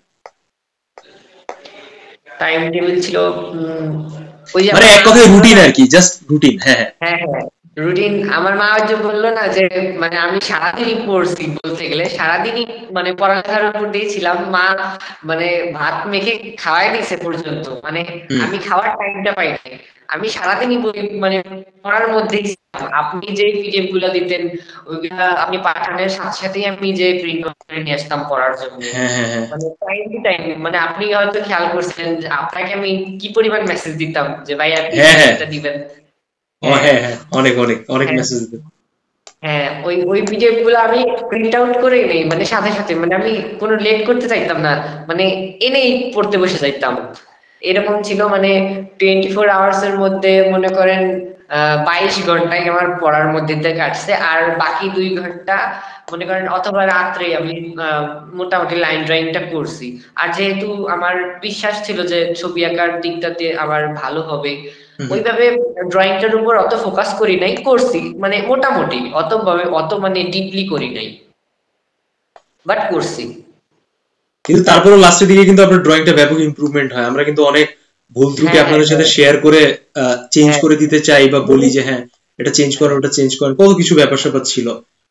Speaker 2: টাইম টেবিল ছিল ওই যে
Speaker 1: মানে
Speaker 2: আমার
Speaker 1: এক
Speaker 2: মা
Speaker 1: কথায়
Speaker 2: বললো
Speaker 1: রুটিন
Speaker 2: না।
Speaker 1: আর কি, জাস্ট রুটিন। হ্যাঁ হ্যাঁ,
Speaker 2: হ্যাঁ হ্যাঁ, রুটিন। আমার মা যে বললো না যে মানে আমি সারাদিনই পড়ছি, বলতে গেলে সারাদিনই মানে পড়ালেখার উপর দিয়েছিলাম। মা মানে ভাত মেখে খাওয়াই দিয়েছে পর্যন্ত, মানে
Speaker 1: হুম,
Speaker 2: আমি খাওয়ার টাইমটা পাই নাই। আমি সারাদিনই বই মানে পড়ার মধ্যেই ছিলাম। আপনি যে পিডিএফ গুলা দিতেন ওইগুলা আপনি পাঠানোর সাথে সাথেই আমি যে প্রিন্ট করে নিয়ে আসতাম পড়ার জন্য।
Speaker 1: হ্যাঁ হ্যাঁ হ্যাঁ,
Speaker 2: মানে টাইম টু টাইম, মানে আপনি হয়তো খেয়াল করছেন যে আপনাকে আমি কি পরিমাণ মেসেজ দিতাম যে ভাই আপনি
Speaker 1: হ্যাঁ হ্যাঁ,
Speaker 2: পিডিএফটা দিবেন।
Speaker 1: ও
Speaker 2: হ্যাঁ
Speaker 1: হ্যাঁ হ্যাঁ, অনেক অনেক অনেক
Speaker 2: হ্যাঁ
Speaker 1: মেসেজ দিতেন।
Speaker 2: হ্যাঁ, ওই ওই পিডিএফ গুলো আমি প্রিন্ট আউট করে নেই, মানে সাথে সাথে, মানে আমি কোনো লেট করতে চাইতাম না, মানে এনেই পড়তে বসে যাইতাম। এরকম ছিল, মানে 24 আওয়ার্স এর মধ্যে মনে করেন 22 ঘন্টায় আমার পড়ার মধ্যে দিয়ে কাটছে। আর বাকি 2 ঘন্টা মনে করেন অথবা রাত্রে আমি মোটামুটি লাইন ড্রয়িংটা করছি। আর যেহেতু আমার বিশ্বাস ছিল যে ছবি আঁকার দিকটাতে আমার ভালো হবে, ওইভাবে ড্রয়িংটার উপর অত ফোকাস করি নাই, করছি মানে মোটামুটি, অত মানে ডিপলি করি নাই, বাট করছি।
Speaker 1: কিন্তু তারপরও লাস্টের দিকে কিন্তু আপনার ড্রয়িংটা ব্যাপক ইমপ্রুভমেন্ট হয়। আমরা কিন্তু অনেক ভুল ত্রুটি
Speaker 2: হ্যাঁ হ্যাঁ
Speaker 1: আপনাদের সাথে
Speaker 2: হ্যাঁ
Speaker 1: শেয়ার করে চেঞ্জ
Speaker 2: হ্যাঁ
Speaker 1: করে দিতে চাই, বা বলি যে হ্যাঁ এটা চেঞ্জ করেন ওটা চেঞ্জ করেন, কত কিছু ব্যাপার স্যাপার ছিল।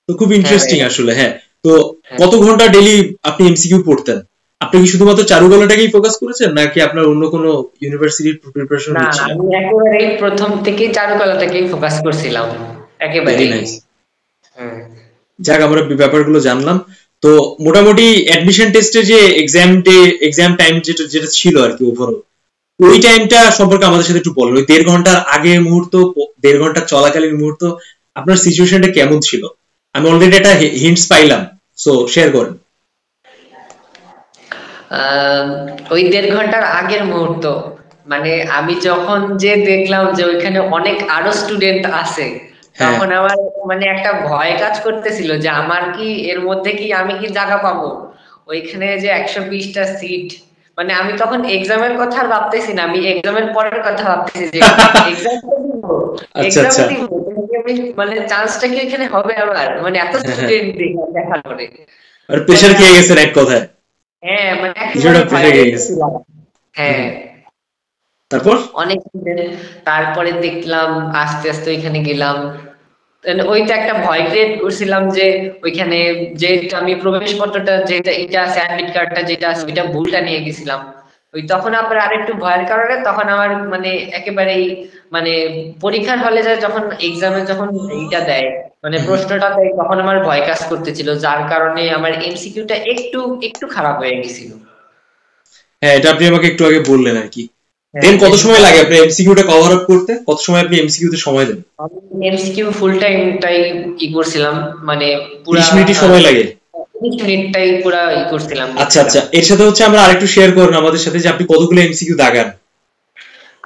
Speaker 1: তো খুব
Speaker 2: হ্যাঁ
Speaker 1: ইন্টারেস্টিং
Speaker 2: ভাইয়া,
Speaker 1: আসলে। হ্যাঁ, তো
Speaker 2: হ্যাঁ।
Speaker 1: কত ঘন্টা ডেইলি আপনি এমসিকিউ পড়তেন? আপনি কি শুধুমাত্র চারুকলাটাকেই ফোকাস করেছেন, নাকি আপনার অন্য কোনো ইউনিভার্সিটির প্রিপারেশন
Speaker 2: না,
Speaker 1: নিচ্ছিলেন?
Speaker 2: আমি একেবারেই প্রথম থেকেই চারুকলাটাকেই ফোকাস করছিলাম,
Speaker 1: ভেরি
Speaker 2: একেবারেই।
Speaker 1: নাইস।
Speaker 2: হুম।
Speaker 1: যাক, আমরা ব্যাপারগুলো জানলাম। তো মোটামুটি অ্যাডমিশন টেস্টে যে এক্সাম টাইম যেটা যেটা ছিল আর কি ওভারঅল, ওই টাইমটা সম্পর্কে আমাদের সাথে একটু বলুন। ওই 1.5 ঘন্টার আগের মুহূর্ত, 1.5 ঘন্টা চলাকালীন মুহূর্ত, আপনার সিচুয়েশনটা কেমন ছিল? আমি অলরেডি একটা হিন্টস পাইলাম, সো শেয়ার করেন।
Speaker 2: আহ, ওই 1.5 ঘন্টার আগের মুহূর্ত, মানে আমি যখন যে দেখলাম যে ওইখানে অনেক আরো স্টুডেন্ট আছে,
Speaker 1: হ্যাঁ
Speaker 2: তখন আমার মানে একটা ভয় কাজ করতেছিল যে আমার কি এর মধ্যে কি আমি কি জায়গা পাবো ওইখানে, যে 120টা সিট। মানে আমি তখন এক্সামের কথা আর ভাবতেছি না, আমি এক্সামের পরের কথা ভাবতেছি যে এক্সাম দিব,
Speaker 1: আচ্ছা
Speaker 2: এক্সাম
Speaker 1: আচ্ছা।
Speaker 2: দিব, মানে চান্সটা কি এখানে হবে আমার, মানে এত
Speaker 1: হ্যাঁ হ্যাঁ,
Speaker 2: স্টুডেন্ট দেখার পরে।
Speaker 1: আর
Speaker 2: পরে
Speaker 1: প্রেশার খেয়ে গেছেন এক কথায়,
Speaker 2: হ্যাঁ, মানে
Speaker 1: কিছুটা
Speaker 2: একেবারে
Speaker 1: প্রেশার
Speaker 2: ভয়ে
Speaker 1: খেয়ে গেছে।
Speaker 2: ছিলাম।
Speaker 1: হুম,
Speaker 2: হ্যাঁ,
Speaker 1: তারপর
Speaker 2: অনেক student। তারপরে দেখলাম আস্তে আস্তে ওইখানে গেলাম। Then ওইটা একটা ভয় ক্রিয়েট করছিলাম যে ওইখানে যে আমি প্রবেশপত্রটা যেটা এটা আছে, অ্যাডমিট কার্ডটা যেটা আছে ওইটা ভুলটা নিয়ে গেছিলাম। ওই তখন আবার আরেকটু ভয়ের কারণে তখন আমার মানে একেবারেই মানে পরীক্ষার হলে যায় যখন এক্সামে যখন এইটা দেয়, মানে
Speaker 1: হুম,
Speaker 2: প্রশ্নটা দেয়, তখন আমার ভয় কাজ করতেছিল, যার কারণে আমার এমসিকিউটা একটু একটু খারাপ হয়ে গেছিল।
Speaker 1: হ্যাঁ এটা আপনি আমাকে একটু আগে বললেন আর কি।
Speaker 2: হ্যাঁ,
Speaker 1: দেন কত
Speaker 2: দেন
Speaker 1: সময় লাগে আপনার এমসিকিউটা কভার আপ করতে, কত সময় আপনি এমসিকিউ তে সময় দেন?
Speaker 2: আমি এমসিকিউ ফুল টাইমটাই করছিলাম, মানে পুরা
Speaker 1: 30 মিনিটই সময় লাগে?
Speaker 2: 30 মিনিটটাই পুরা করছিলাম,
Speaker 1: আচ্ছা
Speaker 2: দেখছিলাম।
Speaker 1: আচ্ছা, এর সাথে হচ্ছে আমরা আরেকটু শেয়ার করুন আমাদের সাথে যে আপনি কতগুলো এমসিকিউ দাগান।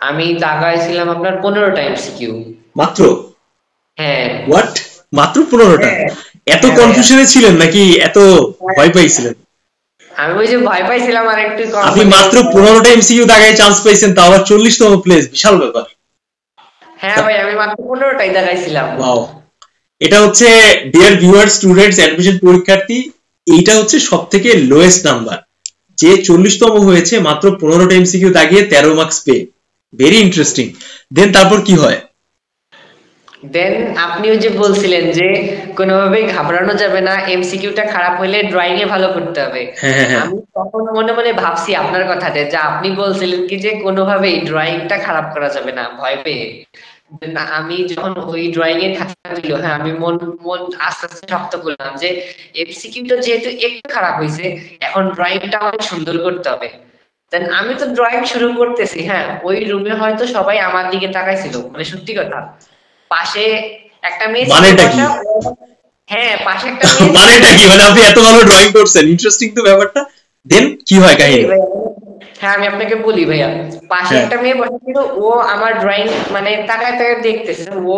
Speaker 2: আমি দাগাইছিলাম আপনার 15টা এমসিকিউ।
Speaker 1: মাত্র?
Speaker 2: হ্যাঁ
Speaker 1: হোয়াট, মাত্র 15টা?
Speaker 2: হ্যাঁ
Speaker 1: এত
Speaker 2: হ্যাঁ ভাইয়া,
Speaker 1: কনফিউশনে ছিলেন নাকি এত ভয় পাইছিলেন?
Speaker 2: আমি ওই যে ভয় পাইছিলাম আর একটু
Speaker 1: আপনি
Speaker 2: মানে
Speaker 1: মাত্র 15টা এমসিকিউ দাগায় চান্স পাইছেন, তাও আবার 40তম প্লেস, বিশাল ব্যাপার।
Speaker 2: হ্যাঁ ভাই, আমি মাত্র 15টাই দাগাইছিলাম।
Speaker 1: ওয়াও, এটা হচ্ছে ডিয়ার ভিউয়ার স্টুডেন্টস অ্যাডমিশন পরীক্ষার্থী, এইটা হচ্ছে সব থেকে লোয়েস্ট নাম্বার, যে 40তম হয়েছে মাত্র 15টা এমসিকিউ দাগিয়ে 13 মার্কস পেয়ে। Very interesting. দেন তারপর কি হয়?
Speaker 2: দেন আপনি ওই যে বলছিলেন যে কোনোভাবেই ঘাবড়ানো যাবে না, এমসিকিউটা খারাপ হলে ড্রয়িং এ ভালো করতে হবে।
Speaker 1: হ্যাঁ হ্যাঁ হ্যাঁ।
Speaker 2: আমি তখন মনে মনে ভাবছি আপনার কথাতে, যে আপনি বলছিলেন কি যে কোনোভাবেই ড্রয়িংটা খারাপ করা যাবে না ভয় পেয়ে। না, আমি যখন ওই ড্রয়িং এর খাতা দিল, হ্যাঁ আমি মন মন আস্তে আস্তে শক্ত করলাম যে এমসিকিউটা যেহেতু একটু খারাপ হয়েছে, এখন ড্রয়িংটা অনেক সুন্দর করতে হবে। দেন আমি তো ড্রয়িং শুরু করতেছি, হ্যাঁ ওই রুমে হয়তো সবাই আমার দিকে তাকাইছিল, মানে সত্যি কথা। পাশে একটা মেয়ে ছিল
Speaker 1: মানেটা কি?
Speaker 2: বসা, হ্যাঁ পাশে একটা মেয়ে ছিল।
Speaker 1: মানেটা কি, মানে আপনি এত ভালো ড্রয়িং করছেন, ইন্টারেস্টিং তো ব্যাপারটা। দেন কি হয়
Speaker 2: বলি
Speaker 1: কাহিনী?
Speaker 2: ভাইয়া, হ্যাঁ আমি আপনাকে বলি ভাইয়া, পাশে
Speaker 1: হ্যাঁ
Speaker 2: একটা মেয়ে বসা ছিল, ও আমার ড্রয়িং মানে তাকায় তাকায় দেখতেছে, ও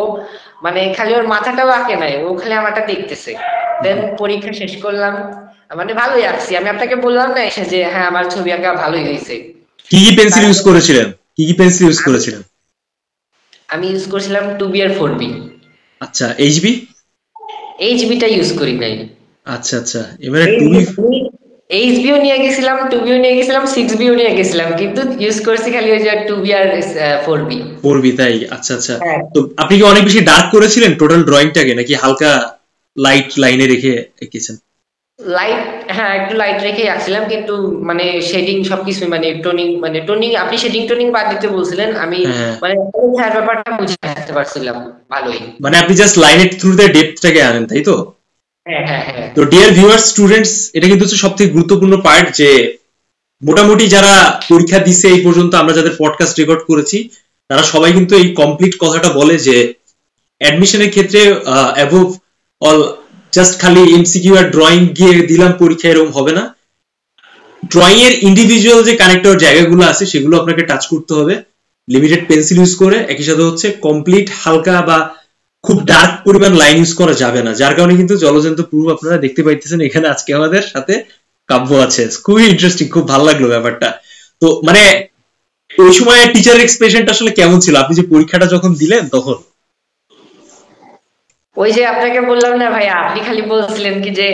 Speaker 2: মানে খালি ওর মাথাটাও আঁকে নাই, ও খালি আমারটা দেখতেছে। দেন পরীক্ষা শেষ করলাম, মানে ভালোই আঁকছি, আমি আপনাকে বললাম না এসে যে হ্যাঁ আমার ছবি আঁকা ভালোই হয়েছে।
Speaker 1: কি কি পেন্সিল ইউজ
Speaker 2: তারপর
Speaker 1: করেছিলেন, কি কি পেন্সিল ইউজ
Speaker 2: আমি
Speaker 1: করেছিলেন?
Speaker 2: আমি ইউজ করছিলাম 2B আর 4B।
Speaker 1: আচ্ছা, এইচবি?
Speaker 2: এইচবিটা ইউজ করি নাই।
Speaker 1: আচ্ছা আচ্ছা, এবারে টুবি।
Speaker 2: এইচবিও নিয়ে গেছিলাম, 2বিও নিয়ে গেছিলাম, 6বিও নিয়ে গেছিলাম, কিন্তু ইউজ করছি খালি ওই যে 2B আর 4B।
Speaker 1: পড়বি তাই? আচ্ছা আচ্ছা।
Speaker 2: হ্যাঁ
Speaker 1: তো আপনি কি অনেক বেশি ডার্ক করেছিলেন টোটাল ড্রয়িংটাকে, নাকি হালকা লাইট লাইনে রেখে এঁকেছেন?
Speaker 2: লাইট, হ্যাঁ একটু লাইট রেখে আঁকছিলাম, কিন্তু মানে শেডিং সবকিছু মানে টোনিং আপনি শেডিং টোনিং বাদ দিতে বলছিলেন, আমি
Speaker 1: হ্যাঁ হ্যাঁ।
Speaker 2: মানে হ্যাঁ ব্যাপারটা বুঝে আসতে পারছিলাম ভালোই।
Speaker 1: মানে আপনি জাস্ট লাইনের থ্রুতে ডেপথটাকে আনেন, তাই তো?
Speaker 2: হ্যাঁ হ্যাঁ হ্যাঁ
Speaker 1: তো ডিয়ার ভিউয়ার্স স্টুডেন্টস, এটা কিন্তু হচ্ছে সবথেকে গুরুত্বপূর্ণ পার্ট, যে মোটামুটি যারা পরীক্ষা দিছে এই পর্যন্ত, আমরা যাদের পডকাস্ট রেকর্ড করেছি, তারা সবাই কিন্তু এই কমপ্লিট কথাটা বলে যে অ্যাডমিশনের ক্ষেত্রে অ্যাবোভ অল জাস্ট খালি এমসিকিউ আর ড্রয়িং গিয়ে দিলাম পরীক্ষা, এরকম হবে না। ড্রয়িং এর ইন্ডিভিজুয়াল যে কানেক্টর জায়গাগুলো আছে সেগুলো আপনাকে টাচ করতে হবে লিমিটেড পেন্সিল ইউজ করে। একই সাথে হচ্ছে কমপ্লিট হালকা বা খুব ডার্ক পরিমাণ লাইন ইউজ করা যাবে না, যার কারণে কিন্তু জলজন্ত প্রুফ আপনারা দেখতে পাইতেছেন এখানে আজকে আমাদের সাথে কাব্য আছে। খুবই ইন্টারেস্টিং, খুব ভালো লাগলো ব্যাপারটা। তো মানে ওই সময় টিচার এক্সপ্রেশনটা আসলে কেমন ছিল আপনি যে পরীক্ষাটা যখন দিলেন তখন?
Speaker 2: ওই যে আপনাকে বললাম না ভাইয়া, আপনি খালি বলছিলেন কি যে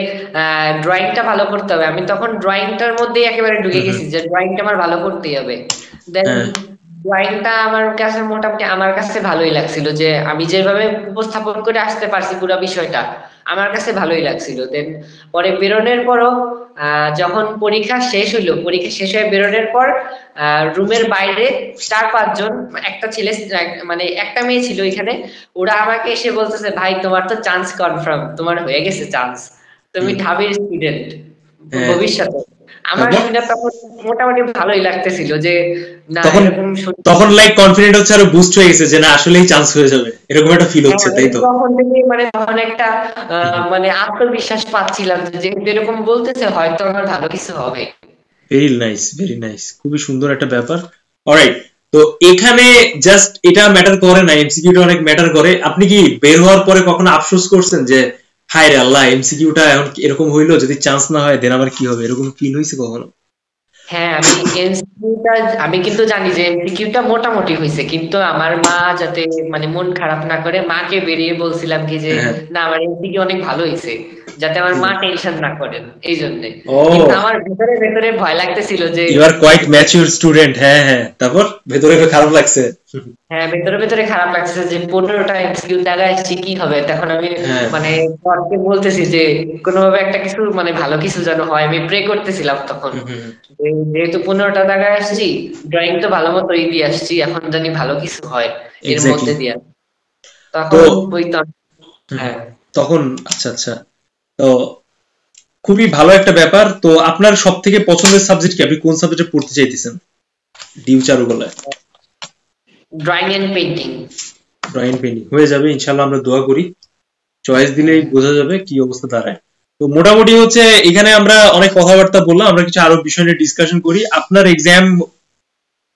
Speaker 2: ড্রয়িংটা ভালো করতে হবে, আমি তখন ড্রয়িংটার মধ্যেই একেবারে ঢুকে
Speaker 1: হুম হুম।
Speaker 2: গেছি যে ড্রয়িংটা আমার ভালো করতেই হবে। দেন
Speaker 1: হ্যাঁ
Speaker 2: ড্রয়িংটা আমার কাছে মোটামুটি আমার কাছে ভালোই লাগছিল, যে আমি যেভাবে উপস্থাপন করে আসতে পারছি পুরো বিষয়টা, আমার কাছে ভালোই লাগছিল। দেন পরে বেরোনোর পরও যখন পরীক্ষা শেষ হইলো, পরীক্ষা শেষ হয়ে বেরোনোর পর রুমের বাইরে 4-5 জন, একটা ছেলে মানে একটা মেয়ে ছিল এখানে, ওরা আমাকে এসে বলতেছে ভাই তোমার তো চান্স কনফার্ম, তোমার হয়ে গেছে চান্স, তুমি
Speaker 1: হুম,
Speaker 2: ঢাবির স্টুডেন্ট
Speaker 1: হ্যাঁ।
Speaker 2: ভবিষ্যতে। আমার
Speaker 1: তারপর
Speaker 2: শুনে তখন মোটামুটি ভালোই লাগতেছিল যে না
Speaker 1: তখন
Speaker 2: এরকম
Speaker 1: তখন লাইক কনফিডেন্ট হচ্ছে, আরো বুস্ট হয়ে গেছে যে না আসলেই চান্স হয়ে যাবে, এরকম একটা ফিল
Speaker 2: হ্যাঁ
Speaker 1: হচ্ছে, তাই তো?
Speaker 2: তখন থেকে মানে তখন একটা মানে আত্মবিশ্বাস পাচ্ছিলাম যে যেহেতু এরকম বলতেছে হয়তো আমার ভালো কিছু হবে।
Speaker 1: ভেরি নাইস, খুবই সুন্দর একটা ব্যাপার। অলরাইট, তো এখানে জাস্ট এটা ম্যাটার করে না, এমসিকিউটা অনেক ম্যাটার করে। আপনি কি বের হওয়ার পরে কখনো আফসোস করছেন যে হায় রে আল্লাহ, এমসিকিউটা এখন এরকম হইলো, যদি চান্স না হয় দেন আমার কি হবে, এরকম ফিল হয়েছে কখনো?
Speaker 2: হ্যাঁ, আমি কিন্তু জানি যে এমসিকিউটা মোটামুটি হয়েছে, কিন্তু আমার মা যাতে মানে মন খারাপ না করে, মাকে বেরিয়ে বলছিলাম কি যে
Speaker 1: হ্যাঁ।
Speaker 2: না, আমার এমসিকিউ অনেক ভালো হয়েছে, যাতে আমার মা টেনশন না করেন এই জন্য।
Speaker 1: ও,
Speaker 2: কিন্তু আমার ভেতরে ভেতরে ভয় লাগতেছিল যে
Speaker 1: you are quite mature student. হ্যাঁ হ্যাঁ, তারপর ভেতরে খারাপ লাগছে?
Speaker 2: হ্যাঁ, ভেতরে ভেতরে খারাপ লাগছে যে 15টা এমসিকিউ দেখা আসছে, কি হবে তখন। আমি
Speaker 1: হ্যাঁ।
Speaker 2: মানে পরকে বলতেছি যে কোনোভাবে একটা কিছু মানে ভালো কিছু যেন হয়, আমি প্রে করতেছিলাম তখন। যেহেতু 15টা দেখা আসছি, ড্রয়িং তো ভালো মতোই দিয়ে আসছি, এখন জানি ভালো কিছু হয় এর মধ্যে দিয়ে। তখন বইতাম। হ্যাঁ,
Speaker 1: তখন আচ্ছা আচ্ছা, তো খুবই ভালো একটা ব্যাপার। তো আপনার সব থেকে পছন্দের সাবজেক্ট কি? আপনি কোন সাবজেক্টে পড়তে চাইতেছেন ডিউ চারুকলায়?
Speaker 2: Drawing and painting.
Speaker 1: Drawing painting হয়ে যাবে ইনশাআল্লাহ, আমরা দোয়া করি। চয়েস দিলেই বোঝা যাবে কি অবস্থা দাঁড়ায়। তো মোটামুটি হচ্ছে এখানে আমরা অনেক কথাবার্তা বললাম, আমরা কিছু আরো বিষয় নিয়ে ডিসকাশন করি। আপনার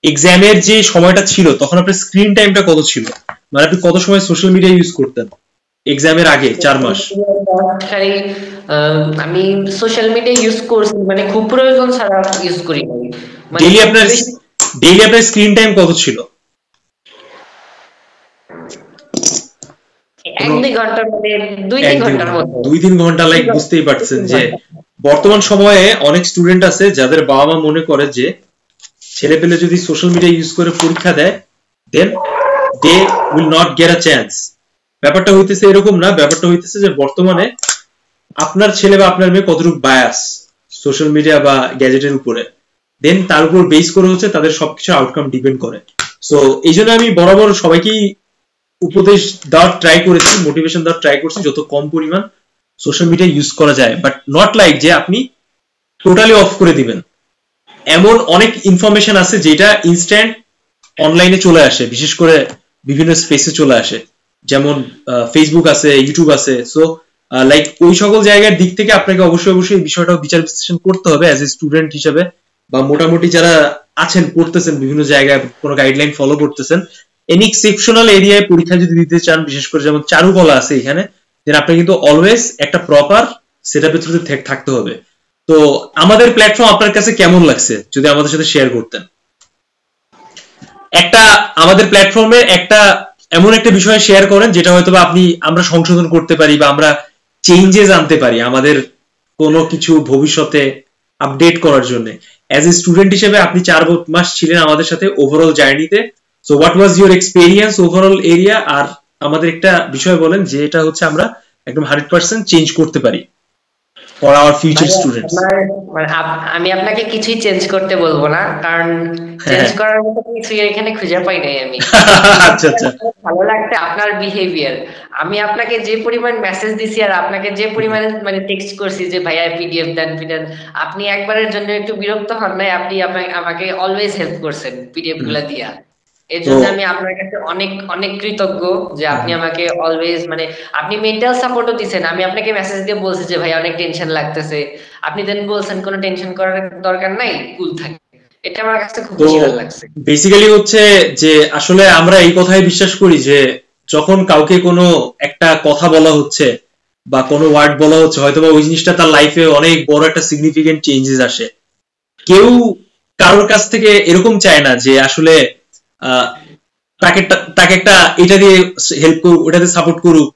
Speaker 1: এক্সামের যে সময়টা ছিল তখন আপনার স্ক্রিন টাইমটা কত ছিল? মানে আপনি কত সময় সোশ্যাল মিডিয়া ইউজ করতেন এক্সামের আগে 4 মাস?
Speaker 2: আমি সোশ্যাল মিডিয়া ইউজ করছি, মানে খুব প্রয়োজন ছাড়া ইউজ করি না।
Speaker 1: ডেইলি আপনার স্ক্রিন টাইম কত ছিল?
Speaker 2: 1-2 ঘন্টা, মানে 2-3 ঘন্টার মতো।
Speaker 1: 2-3 ঘন্টা, লাইক বুঝতেই পারছেন যে বর্তমান সময়ে অনেক স্টুডেন্ট আছে যাদের বাবা মা মনে করে যে ছেলে পেলে যদি সোশ্যাল মিডিয়া ইউজ করে পরীক্ষা দেয় then they will not get a chance. ব্যাপারটা হইতেছে এরকম না, ব্যাপারটা হইতেছে যে বর্তমানে আপনার ছেলে বা আপনার মেয়ে কতটুকু বায়াস সোশ্যাল মিডিয়া বা গ্যাজেটের উপরে, দেন তার উপর বেস করে হচ্ছে তাদের সবকিছু আউটকাম ডিপেন্ড করে। সো এই জন্য আমি বরাবর সবাইকেই উপদেশ দেওয়ার ট্রাই করেছি, মোটিভেশন দেওয়ার ট্রাই করছি যত কম পরিমাণ সোশ্যাল মিডিয়া ইউজ করা যায়, বাট নট লাইক যে আপনি টোটালি অফ করে দিবেন। এমন অনেক ইনফরমেশন আছে যেটা ইনস্ট্যান্ট অনলাইনে চলে আসে, বিশেষ করে বিভিন্ন স্পেসে চলে আসে, যেমন ফেসবুক আছে, ইউটিউব আছে। সো লাইক ওই সকল জায়গার দিক থেকে আপনাকে অবশ্যই অবশ্যই বিষয়টাও বিচার বিশ্লেষণ করতে হবে অ্যাজ এ স্টুডেন্ট হিসেবে, বা মোটামুটি যারা আছেন পড়তেছেন বিভিন্ন জায়গায় কোনো গাইডলাইন ফলো করতেছেন। এনি এক্সেপশনাল এরিয়ায় পরীক্ষা যদি দিতে চান, বিশেষ করে যেমন চারুকলা আছে এখানে, দেন আপনি কিন্তু অলওয়েজ একটা প্রপার সেটআপের থ্রুতে থাকতে হবে। তো আমাদের প্ল্যাটফর্ম আপনার কাছে কেমন লাগছে যদি আমাদের সাথে শেয়ার করতেন? একটা আমাদের প্ল্যাটফর্মে একটা এমন একটা বিষয় শেয়ার করেন যেটা হয়তো আমরা সংশোধন করতে পারি বা আমরা চেঞ্জেস আনতে পারি আমাদের কোনো কিছু ভবিষ্যতে আপডেট করার জন্য। অ্যাজ এ স্টুডেন্ট হিসেবে আপনি 4 মাস ছিলেন আমাদের সাথে ওভারঅল জার্নিতে। So what was your experience overall area? আর আমাদের একটা বিষয় বলেন যে এটা হচ্ছে আমরা একদম 100% চেঞ্জ করতে পারি ফর আওয়ার ফিউচার স্টুডেন্টস।
Speaker 2: আমি আপনাকে কিছুই চেঞ্জ করতে বলবো না, কারণ চেঞ্জ করার মতো কিছু এখানে খুঁজে পাই নাই আমি।
Speaker 1: আচ্ছা আচ্ছা,
Speaker 2: ভালো লাগছে আপনার বিহেভিয়ার। আমি আপনাকে যে পরিমাণ মেসেজ দিছি আর আপনাকে যে পরিমাণে মানে টেক্সট করছি যে ভাইয়া পিডিএফ দেন, আপনি একবারের জন্য একটু বিরক্ত হন নাই। আপনি আমাকে অলওয়েজ হেল্প করছেন পিডিএফ গুলা দিয়া। এর জন্য আমি আপনার কাছে অনেক অনেক কৃতজ্ঞ যে আপনি আমাকে অলওয়েজ মানে আপনি মেন্টাল সাপোর্টও দিচ্ছেন। আমি আপনাকে মেসেজ দিয়ে বলছি যে ভাই অনেক টেনশন লাগতেছে, আপনি দেন বলছেন কোনো টেনশন করার দরকার নাই, কুল থাকে। এটা আমার কাছে খুব ভালো লাগছে।
Speaker 1: বেসিক্যালি হচ্ছে যে আসলে আমরা এই কথাই বিশ্বাস করি যে যখন কাউকে কোনো একটা কথা বলা হচ্ছে বা কোনো ওয়ার্ড বলা হচ্ছে, হয়তো বা ওই জিনিসটা তার লাইফে অনেক বড় একটা সিগনিফিকেন্ট চেঞ্জেস আসে। কেউ কারোর কাছ থেকে এরকম চায় না যে আসলে তাকে একটা এটা দিয়ে হেল্প করুক, ওটাতে সাপোর্ট করুক,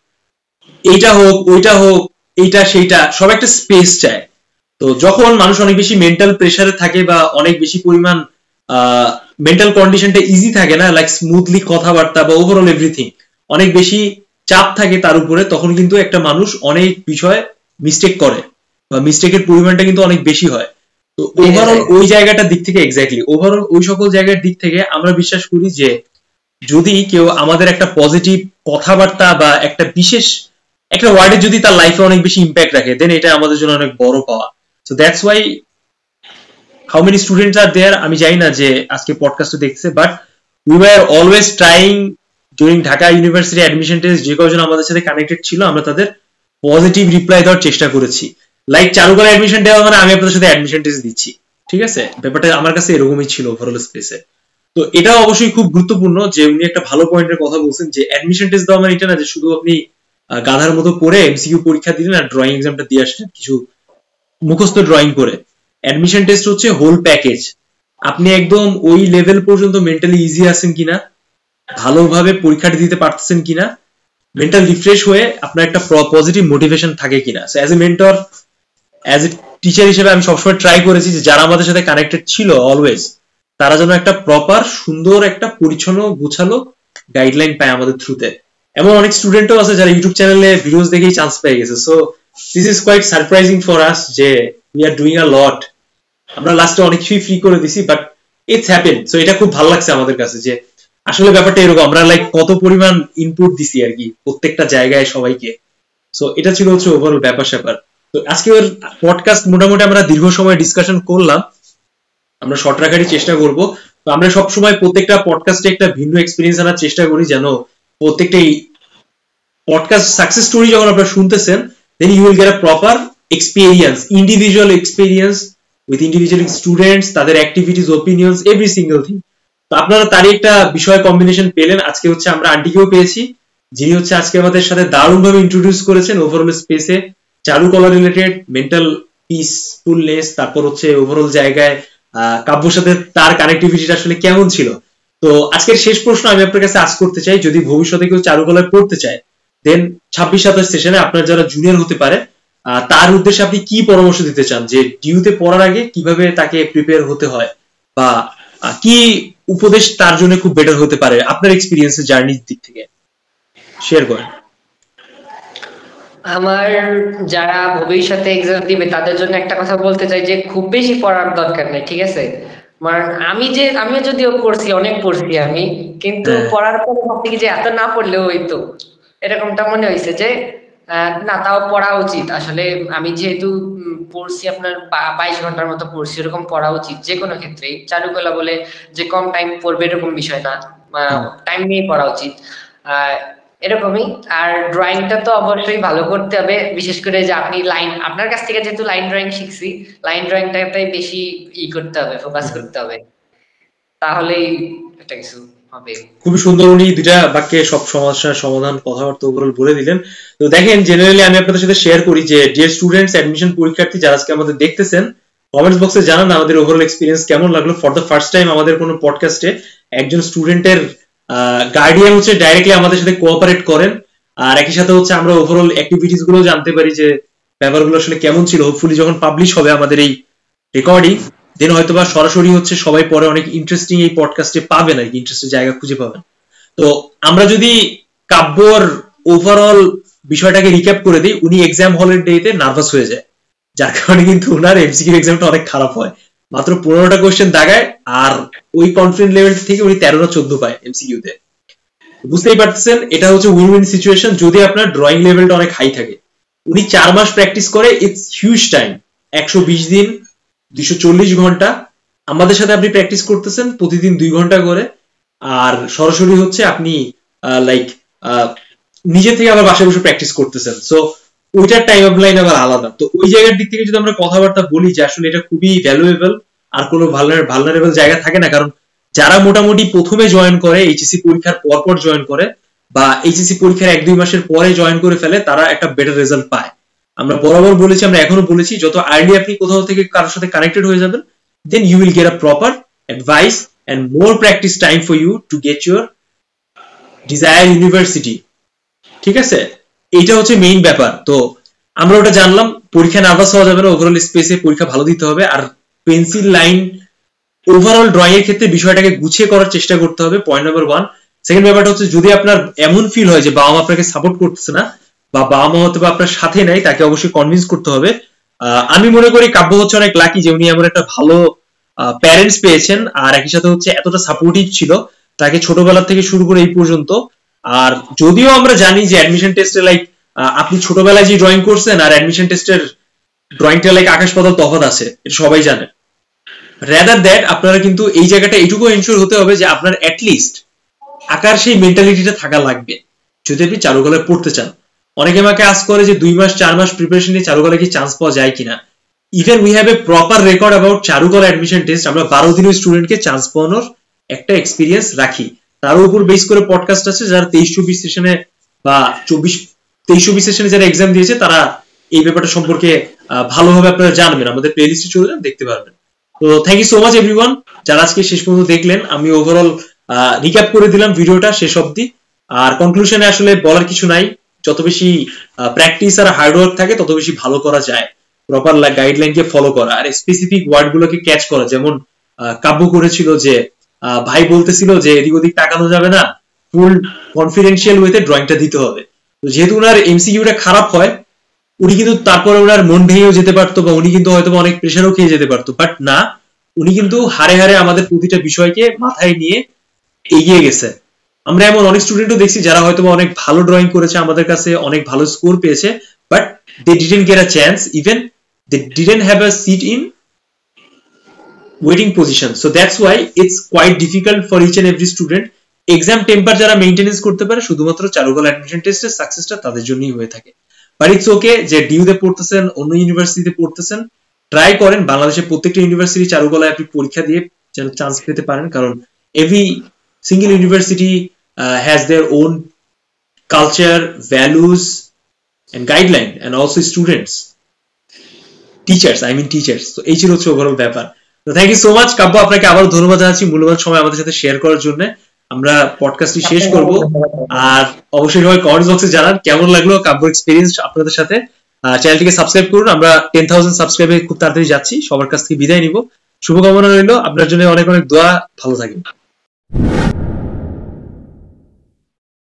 Speaker 1: এইটা হোক ওইটা হোক, এইটা সেইটা, সব একটা স্পেস চায়। তো যখন মানুষ অনেক বেশি মেন্টাল প্রেসারে থাকে বা অনেক বেশি পরিমাণ মেন্টাল কন্ডিশনটা ইজি থাকে না, লাইক স্মুথলি কথাবার্তা বা ওভারঅল এভরিথিং অনেক বেশি চাপ থাকে তার উপরে, তখন কিন্তু একটা মানুষ অনেক বিষয় মিস্টেক করে বা মিস্টেকের পরিমাণটা কিন্তু অনেক বেশি হয়। তো ওভারঅল ওই জায়গাটার দিক থেকে এক্স্যাক্টলি ওভারঅল ওই সকল জায়গার দিক থেকে আমরা বিশ্বাস করি যে যদি কেউ আমাদের একটা পজিটিভ কথাবার্তা বা একটা বিশেষ একটা ওয়ার্ডে যদি তার লাইফে অনেক বেশি ইম্প্যাক্ট রাখে, দেন এটা আমাদের জন্য অনেক বড় পাওয়া। So that's why how many students are there আমি জানি না যে আজকে পডকাস্ট দেখছে, but we were always trying during Dhaka university admission test. যে কজন আমাদের সাথে কানেক্টেড ছিল আমরা তাদের পজিটিভ রিপ্লাই দেওয়ার চেষ্টা করেছি। লাইক চারুকলা অ্যাডমিশন দেওয়া মানে আমি আপনাদের সাথে অ্যাডমিশন টেস্ট দিচ্ছি, ঠিক আছে, ব্যাপারটা আমার কাছে এরকমই ছিল ওভারঅল স্পেসে। তো এটা অবশ্যই খুব গুরুত্বপূর্ণ যে উনি একটা ভালো পয়েন্টের কথা বলছেন যে অ্যাডমিশন টেস্ট দেওয়া মানে এটা না যে শুধু আপনি গাধার মতো পড়ে এমসিকিউ পরীক্ষা দিলেন আর ড্রয়িং এক্সামটা দিয়ে আসলেন কিছু মুখস্থ ড্রয়িং করে। অ্যাডমিশন টেস্ট হচ্ছে হোল প্যাকেজ। আপনি একদম ওই লেভেল পর্যন্ত মেন্টালি ইজি আছেন কিনা, ভালোভাবে পরীক্ষাটা দিতে পারতেছেন কিনা, মেন্টাল রিফ্রেশ হয়ে আপনার একটা পজিটিভ মোটিভেশন থাকে কিনা। So as a mentor, as a teacher হিসেবে আমি সবসময় ট্রাই করেছি যে যারা আমাদের সাথে কানেক্টেড ছিল অলওয়েজ, তারা যেন একটা প্রপার সুন্দর একটা পরিচ্ছন্ন গুছালো গাইডলাইন পায় আমাদের থ্রুতে। এমন অনেক স্টুডেন্টও আছে যারা ইউটিউব চ্যানেলে ভিডিওস দেখেই চান্স পেয়ে গেছে। So this is quite surprising for us যে উই আর ডুইং আ লট। আমরা লাস্টে অনেক কিছুই ফ্রি করে দিছি, বাট ইটস হ্যাপেন। সো এটা খুব ভালো লাগছে আমাদের কাছে যে আসলে ব্যাপারটা এরকম, আমরা লাইক কত পরিমাণ ইনপুট দিছি আর কি প্রত্যেকটা জায়গায় সবাইকে। সো এটা ছিল হচ্ছে ওভারঅল ব্যাপার স্যাপার। তো আজকের পডকাস্ট মোটামুটি আমরা দীর্ঘ সময় ডিসকাশন করলাম, আমরা শর্ট রাখারই চেষ্টা করব। তো আমরা সবসময় প্রত্যেকটা পডকাস্টে একটা ভিন্ন এক্সপিরিয়েন্স আনার চেষ্টা করি, যেন প্রত্যেকটা পডকাস্ট সাকসেস স্টোরি যখন আপনারা শুনতেছেন, then you will get a proper experience, individual experience with individual students, তাদের activities, opinions, every single thing. তো আপনারা তারই একটা বিষয় কম্বিনেশন পেলেন। আজকে হচ্ছে আমরা আন্টিকেও পেয়েছি, যিনি হচ্ছে আজকে আমাদের সাথে দারুণভাবে ইন্ট্রোডিউস করেছেন ওভারঅল স্পেসে চারুকলা রিলেটেড মেন্টাল পিসফুলনেস, তারপর হচ্ছে ওভারঅল জায়গায় কাব্যর সাথে তার কানেক্টিভিটিটা আসলে কেমন ছিল। তো আজকের শেষ প্রশ্ন আমি আপনার কাছে আজ করতে চাই, যদি ভবিষ্যতে কেউ চারুকলায় পড়তে চায়, দেন 26-27 সেশনে আপনার যারা জুনিয়র হতে পারে তার উদ্দেশ্যে আপনি কি পরামর্শ দিতে চান যে ডিউতে পড়ার আগে কিভাবে তাকে প্রিপেয়ার হতে হয়, বা কি উপদেশ তার জন্য খুব বেটার হতে পারে আপনার এক্সপিরিয়েন্সের জার্নির দিক থেকে শেয়ার করেন।
Speaker 2: আমার যারা ভবিষ্যতে এক্সাম দিবে তাদের জন্য একটা কথা বলতে চাই যে খুব বেশি পড়ার দরকার নেই, ঠিক আছে? মানে আমিও যদিও পড়ছি, অনেক পড়ছি আমি, কিন্তু পড়ার পরে ভাবছি কি যে এত না পড়লেও হইতো, এরকমটা মনে হয়েছে যে না, তাও পড়া উচিত আসলে। আমি যেহেতু পড়ছি আপনার 22 ঘন্টার মতো পড়ছি, এরকম পড়া উচিত যে কোনো ক্ষেত্রেই। চারুকলা বলে যে কম টাইম পড়বে এরকম বিষয় না, টাইম নিয়ে পড়া উচিত এরকমই। আর ড্রয়িংটা তো অবশ্যই ভালো করতে হবে, বিশেষ করে যে আপনি লাইন, আপনার কাছ থেকে যেহেতু লাইন ড্রয়িং শিখছি, লাইন ড্রয়িংটাই বেশি করতে হবে, ফোকাস করতে হবে, তাহলেই একটা কিছু হবে।
Speaker 1: খুবই সুন্দর, উনি দুটা বাক্যে সব সমস্যার সমাধান কথাবার্তা ওভারঅল বলে দিলেন। তো দেখেন, জেনারেলি আমি আপনাদের সাথে শেয়ার করি যে ডিয়ার স্টুডেন্টস, অ্যাডমিশন পরীক্ষার্থী যারা আজকে আমাদের দেখতেছেন, কমেন্টস বক্সে জানান আমাদের ওভারঅল এক্সপিরিয়েন্স কেমন লাগলো। ফর দ্য ফার্স্ট টাইম আমাদের কোনো পডকাস্টে একজন স্টুডেন্টের গার্ডিয়ান হচ্ছে ডাইরেক্টলি আমাদের সাথে কোঅপারেট করেন, আর একই সাথে হচ্ছে আমরা ওভারঅল অ্যাক্টিভিটিস গুলো জানতে পারি যে ব্যাপারগুলো আসলে কেমন ছিল। হোপফুলি যখন পাবলিশ হবে আমাদের এই রেকর্ডিং, দেন হয়তোবা সরাসরি হচ্ছে সবাই পরে অনেক ইন্টারেস্টিং এই পডকাস্টে পাবেন আর কি, ইন্টারেস্টের জায়গা খুঁজে পাবেন। তো আমরা যদি কাব্যর ওভারঅল বিষয়টাকে রিক্যাপ করে দিই, উনি এক্সাম হলের ডেতে নার্ভাস হয়ে যায়, যার কারণে কিন্তু ওনার এমসিকিউ এক্সামটা অনেক খারাপ হয়, মাত্র 15টা কোয়েশ্চেন দাগায়, আর ওই কনফিডেন্ট লেভেল থেকে উনি 13 না 14 পায় এমসিকিউতে। বুঝতেই পারতেছেন এটা হচ্ছে উইন উইন সিচুয়েশন যদি আপনার ড্রয়িং লেভেলটা অনেক হাই থাকে। উনি 4 মাস প্র্যাকটিস করে, ইটস হিউজ টাইম, 120 দিন 240 ঘন্টা আমাদের সাথে আপনি প্র্যাকটিস করতেছেন প্রতিদিন 2 ঘন্টা করে, আর সরাসরি হচ্ছে আপনি লাইক নিজে থেকে আবার বাসায় বসে প্র্যাকটিস করতেছেন। সো ওইটার টাইম অফ লাইন আবার আলাদা। তো ওই জায়গার দিক থেকে যদি আমরা কথাবার্তা বলি যে আসলে এটা খুবই ভ্যালুয়েবল, আর কোনো ভালনারেবল জায়গা থাকে না। কারণ যারা মোটামুটি প্রথমে জয়েন করে, এইচএসসি পরীক্ষার পর জয়েন করে, বা এইচএসসি পরীক্ষার 1-2 মাসের পরে জয়েন করে ফেলে, তারা একটা বেটার রেজাল্ট পায়। আমরা বরাবর বলেছি, আমরা এখনো বলেছি, যত আর্লি আপনি কোথাও থেকে কারোর সাথে কানেক্টেড হয়ে যাবেন, then you will get a proper advice and more practice time for you to get your desired university. ঠিক আছে, এইটা হচ্ছে মেইন ব্যাপার। তো আমরা ওটা জানলাম, পরীক্ষা নার্ভাস হওয়া যাবে না, ওভারঅল স্পেসে পরীক্ষা ভালো দিতে হবে, আর পেন্সিল লাইন ওভারঅল ড্রয়িং এর ক্ষেত্রে বিষয়টাকে গুছিয়ে করার চেষ্টা করতে হবে, পয়েন্ট নাম্বার 1। সেকেন্ড ব্যাপারটা হচ্ছে যদি আপনার এমন ফিল হয় যে বাবা মা আপনাকে সাপোর্ট করতেছে না, বা বাবা মা হয়তো আপনার সাথে নাই, তাকে অবশ্যই কনভিন্স করতে হবে। আমি মনে করি কাব্য হচ্ছে অনেক লাকি যে উনি এমন একটা ভালো প্যারেন্টস পেয়েছেন, আর একই সাথে হচ্ছে এতটা সাপোর্টিভ ছিল তাকে ছোটবেলা থেকে শুরু করে এই পর্যন্ত। আর যদিও আমরা জানি যে অ্যাডমিশন টেস্টে লাইক আপনি ছোটবেলায় যে ড্রয়িং করছেন আর অ্যাডমিশন টেস্টের ড্রয়িংটা লাইক আকাশ পাতাল তফাৎ আছে, এটা সবাই জানে। রাদার দ্যাট আপনারা কিন্তু এই জায়গাটা এইটুকু এনশিওর হতে হবে যে আপনার অ্যাটলিস্ট আঁকার সেই মেন্টালিটিটা থাকা লাগবে যদি আপনি চারুকলায় পড়তে চান। অনেকে আমাকে আস্ক করে যে 2 মাস 4 মাস প্রিপারেশন নিয়ে চারুকলায় কি চান্স পাওয়া যায় কিনা। Even we have a proper record about চারুকলা অ্যাডমিশন টেস্ট। আমরা 12 দিনের স্টুডেন্টকে চান্স পাওয়ানোর একটা এক্সপিরিয়েন্স রাখি, তার উপর বেস করে পডকাস্ট আছে। যারা 23-24 সেশনে বা 23-24 সেশনে যারা এক্সাম দিয়েছে তারা এই ব্যাপারটা সম্পর্কে ভালোভাবে আপনারা জানবেন, আমাদের প্লেলিস্টে চলে যান, দেখতে পারবেন। তো thank you so much everyone যারা আজকে শেষ পর্যন্ত দেখলেন। আমি ওভারঅল রিক্যাপ করে দিলাম ভিডিওটা শেষ অবধি। আর কনক্লুশনে আসলে বলার কিছু নাই, যত বেশি প্র্যাকটিস আর হার্ডওয়ার্ক থাকে তত বেশি ভালো করা যায়। প্রপার গাইডলাইনকে ফলো করা আর স্পেসিফিক ওয়ার্ড গুলোকে ক্যাচ করা, যেমন কাব্য করেছিল যে ভাই বলতেছিল যে এদিক ওদিক তাকানো যাবে না, ফুল কনফিডেন্সিয়াল ওয়েতে ড্রয়িংটা দিতে হবে। তো যেহেতু ওনার এমসিকিউটা খারাপ হয়, উনি কিন্তু তারপরে ওনার মন ভেঙেও যেতে পারতো বা উনি কিন্তু হয়তো অনেক প্রেশারও খেয়ে যেতে পারতো, বাট না, উনি কিন্তু হারে হারে আমাদের প্রতিটা বিষয়কে মাথায় নিয়ে এগিয়ে গেছে। আমরা এমন অনেক স্টুডেন্টও দেখছি যারা হয়তো অনেক ভালো ড্রয়িং করেছে, আমাদের কাছে অনেক ভালো স্কোর পেয়েছে, but they didn't get a chance, even they didn't have a seat in waiting position. So that's why it's quite difficult for each and every student. Exam temper যারা মেইনটেনেন্স করতে পারে শুধুমাত্র চারুকলা অ্যাডমিশন টেস্টের সাকসেসটা তাদের জন্যই হয়ে থাকে। বাট ইটস ওকে যে ডিউতে পড়তেছেন, অন্য ইউনিভার্সিটিতে পড়তেছেন, ট্রাই করেন বাংলাদেশের প্রত্যেকটা ইউনিভার্সিটি চারুকলায় আপনি পরীক্ষা দিয়ে যেন চান্স পেতে পারেন, কারণ every single university has their own culture, values and guideline and also students, teachers, I mean teachers. তো এই ছিল হচ্ছে ওভারঅল ব্যাপার। তো thank you so much Kabya, আপনাকে আবার ধন্যবাদ জানাচ্ছি মূল্যবান সময় আমাদের সাথে শেয়ার করার জন্য। আমরা পডকাস্টটি শেষ করব, আর অবশ্যই সবাই কমেন্ট বক্সে জানান কেমন লাগলো কাব্য এক্সপেরিয়েন্স আপনাদের সাথে। চ্যানেলটিকে সাবস্ক্রাইব করুন, আমরা 10,000 সাবস্ক্রাইবে খুব তাড়াতাড়ি যাচ্ছি। সবার কাছ থেকে বিদায় নিব, শুভকামনা রইল আপনার জন্য, অনেক অনেক দোয়া, ভালো থাকবেন।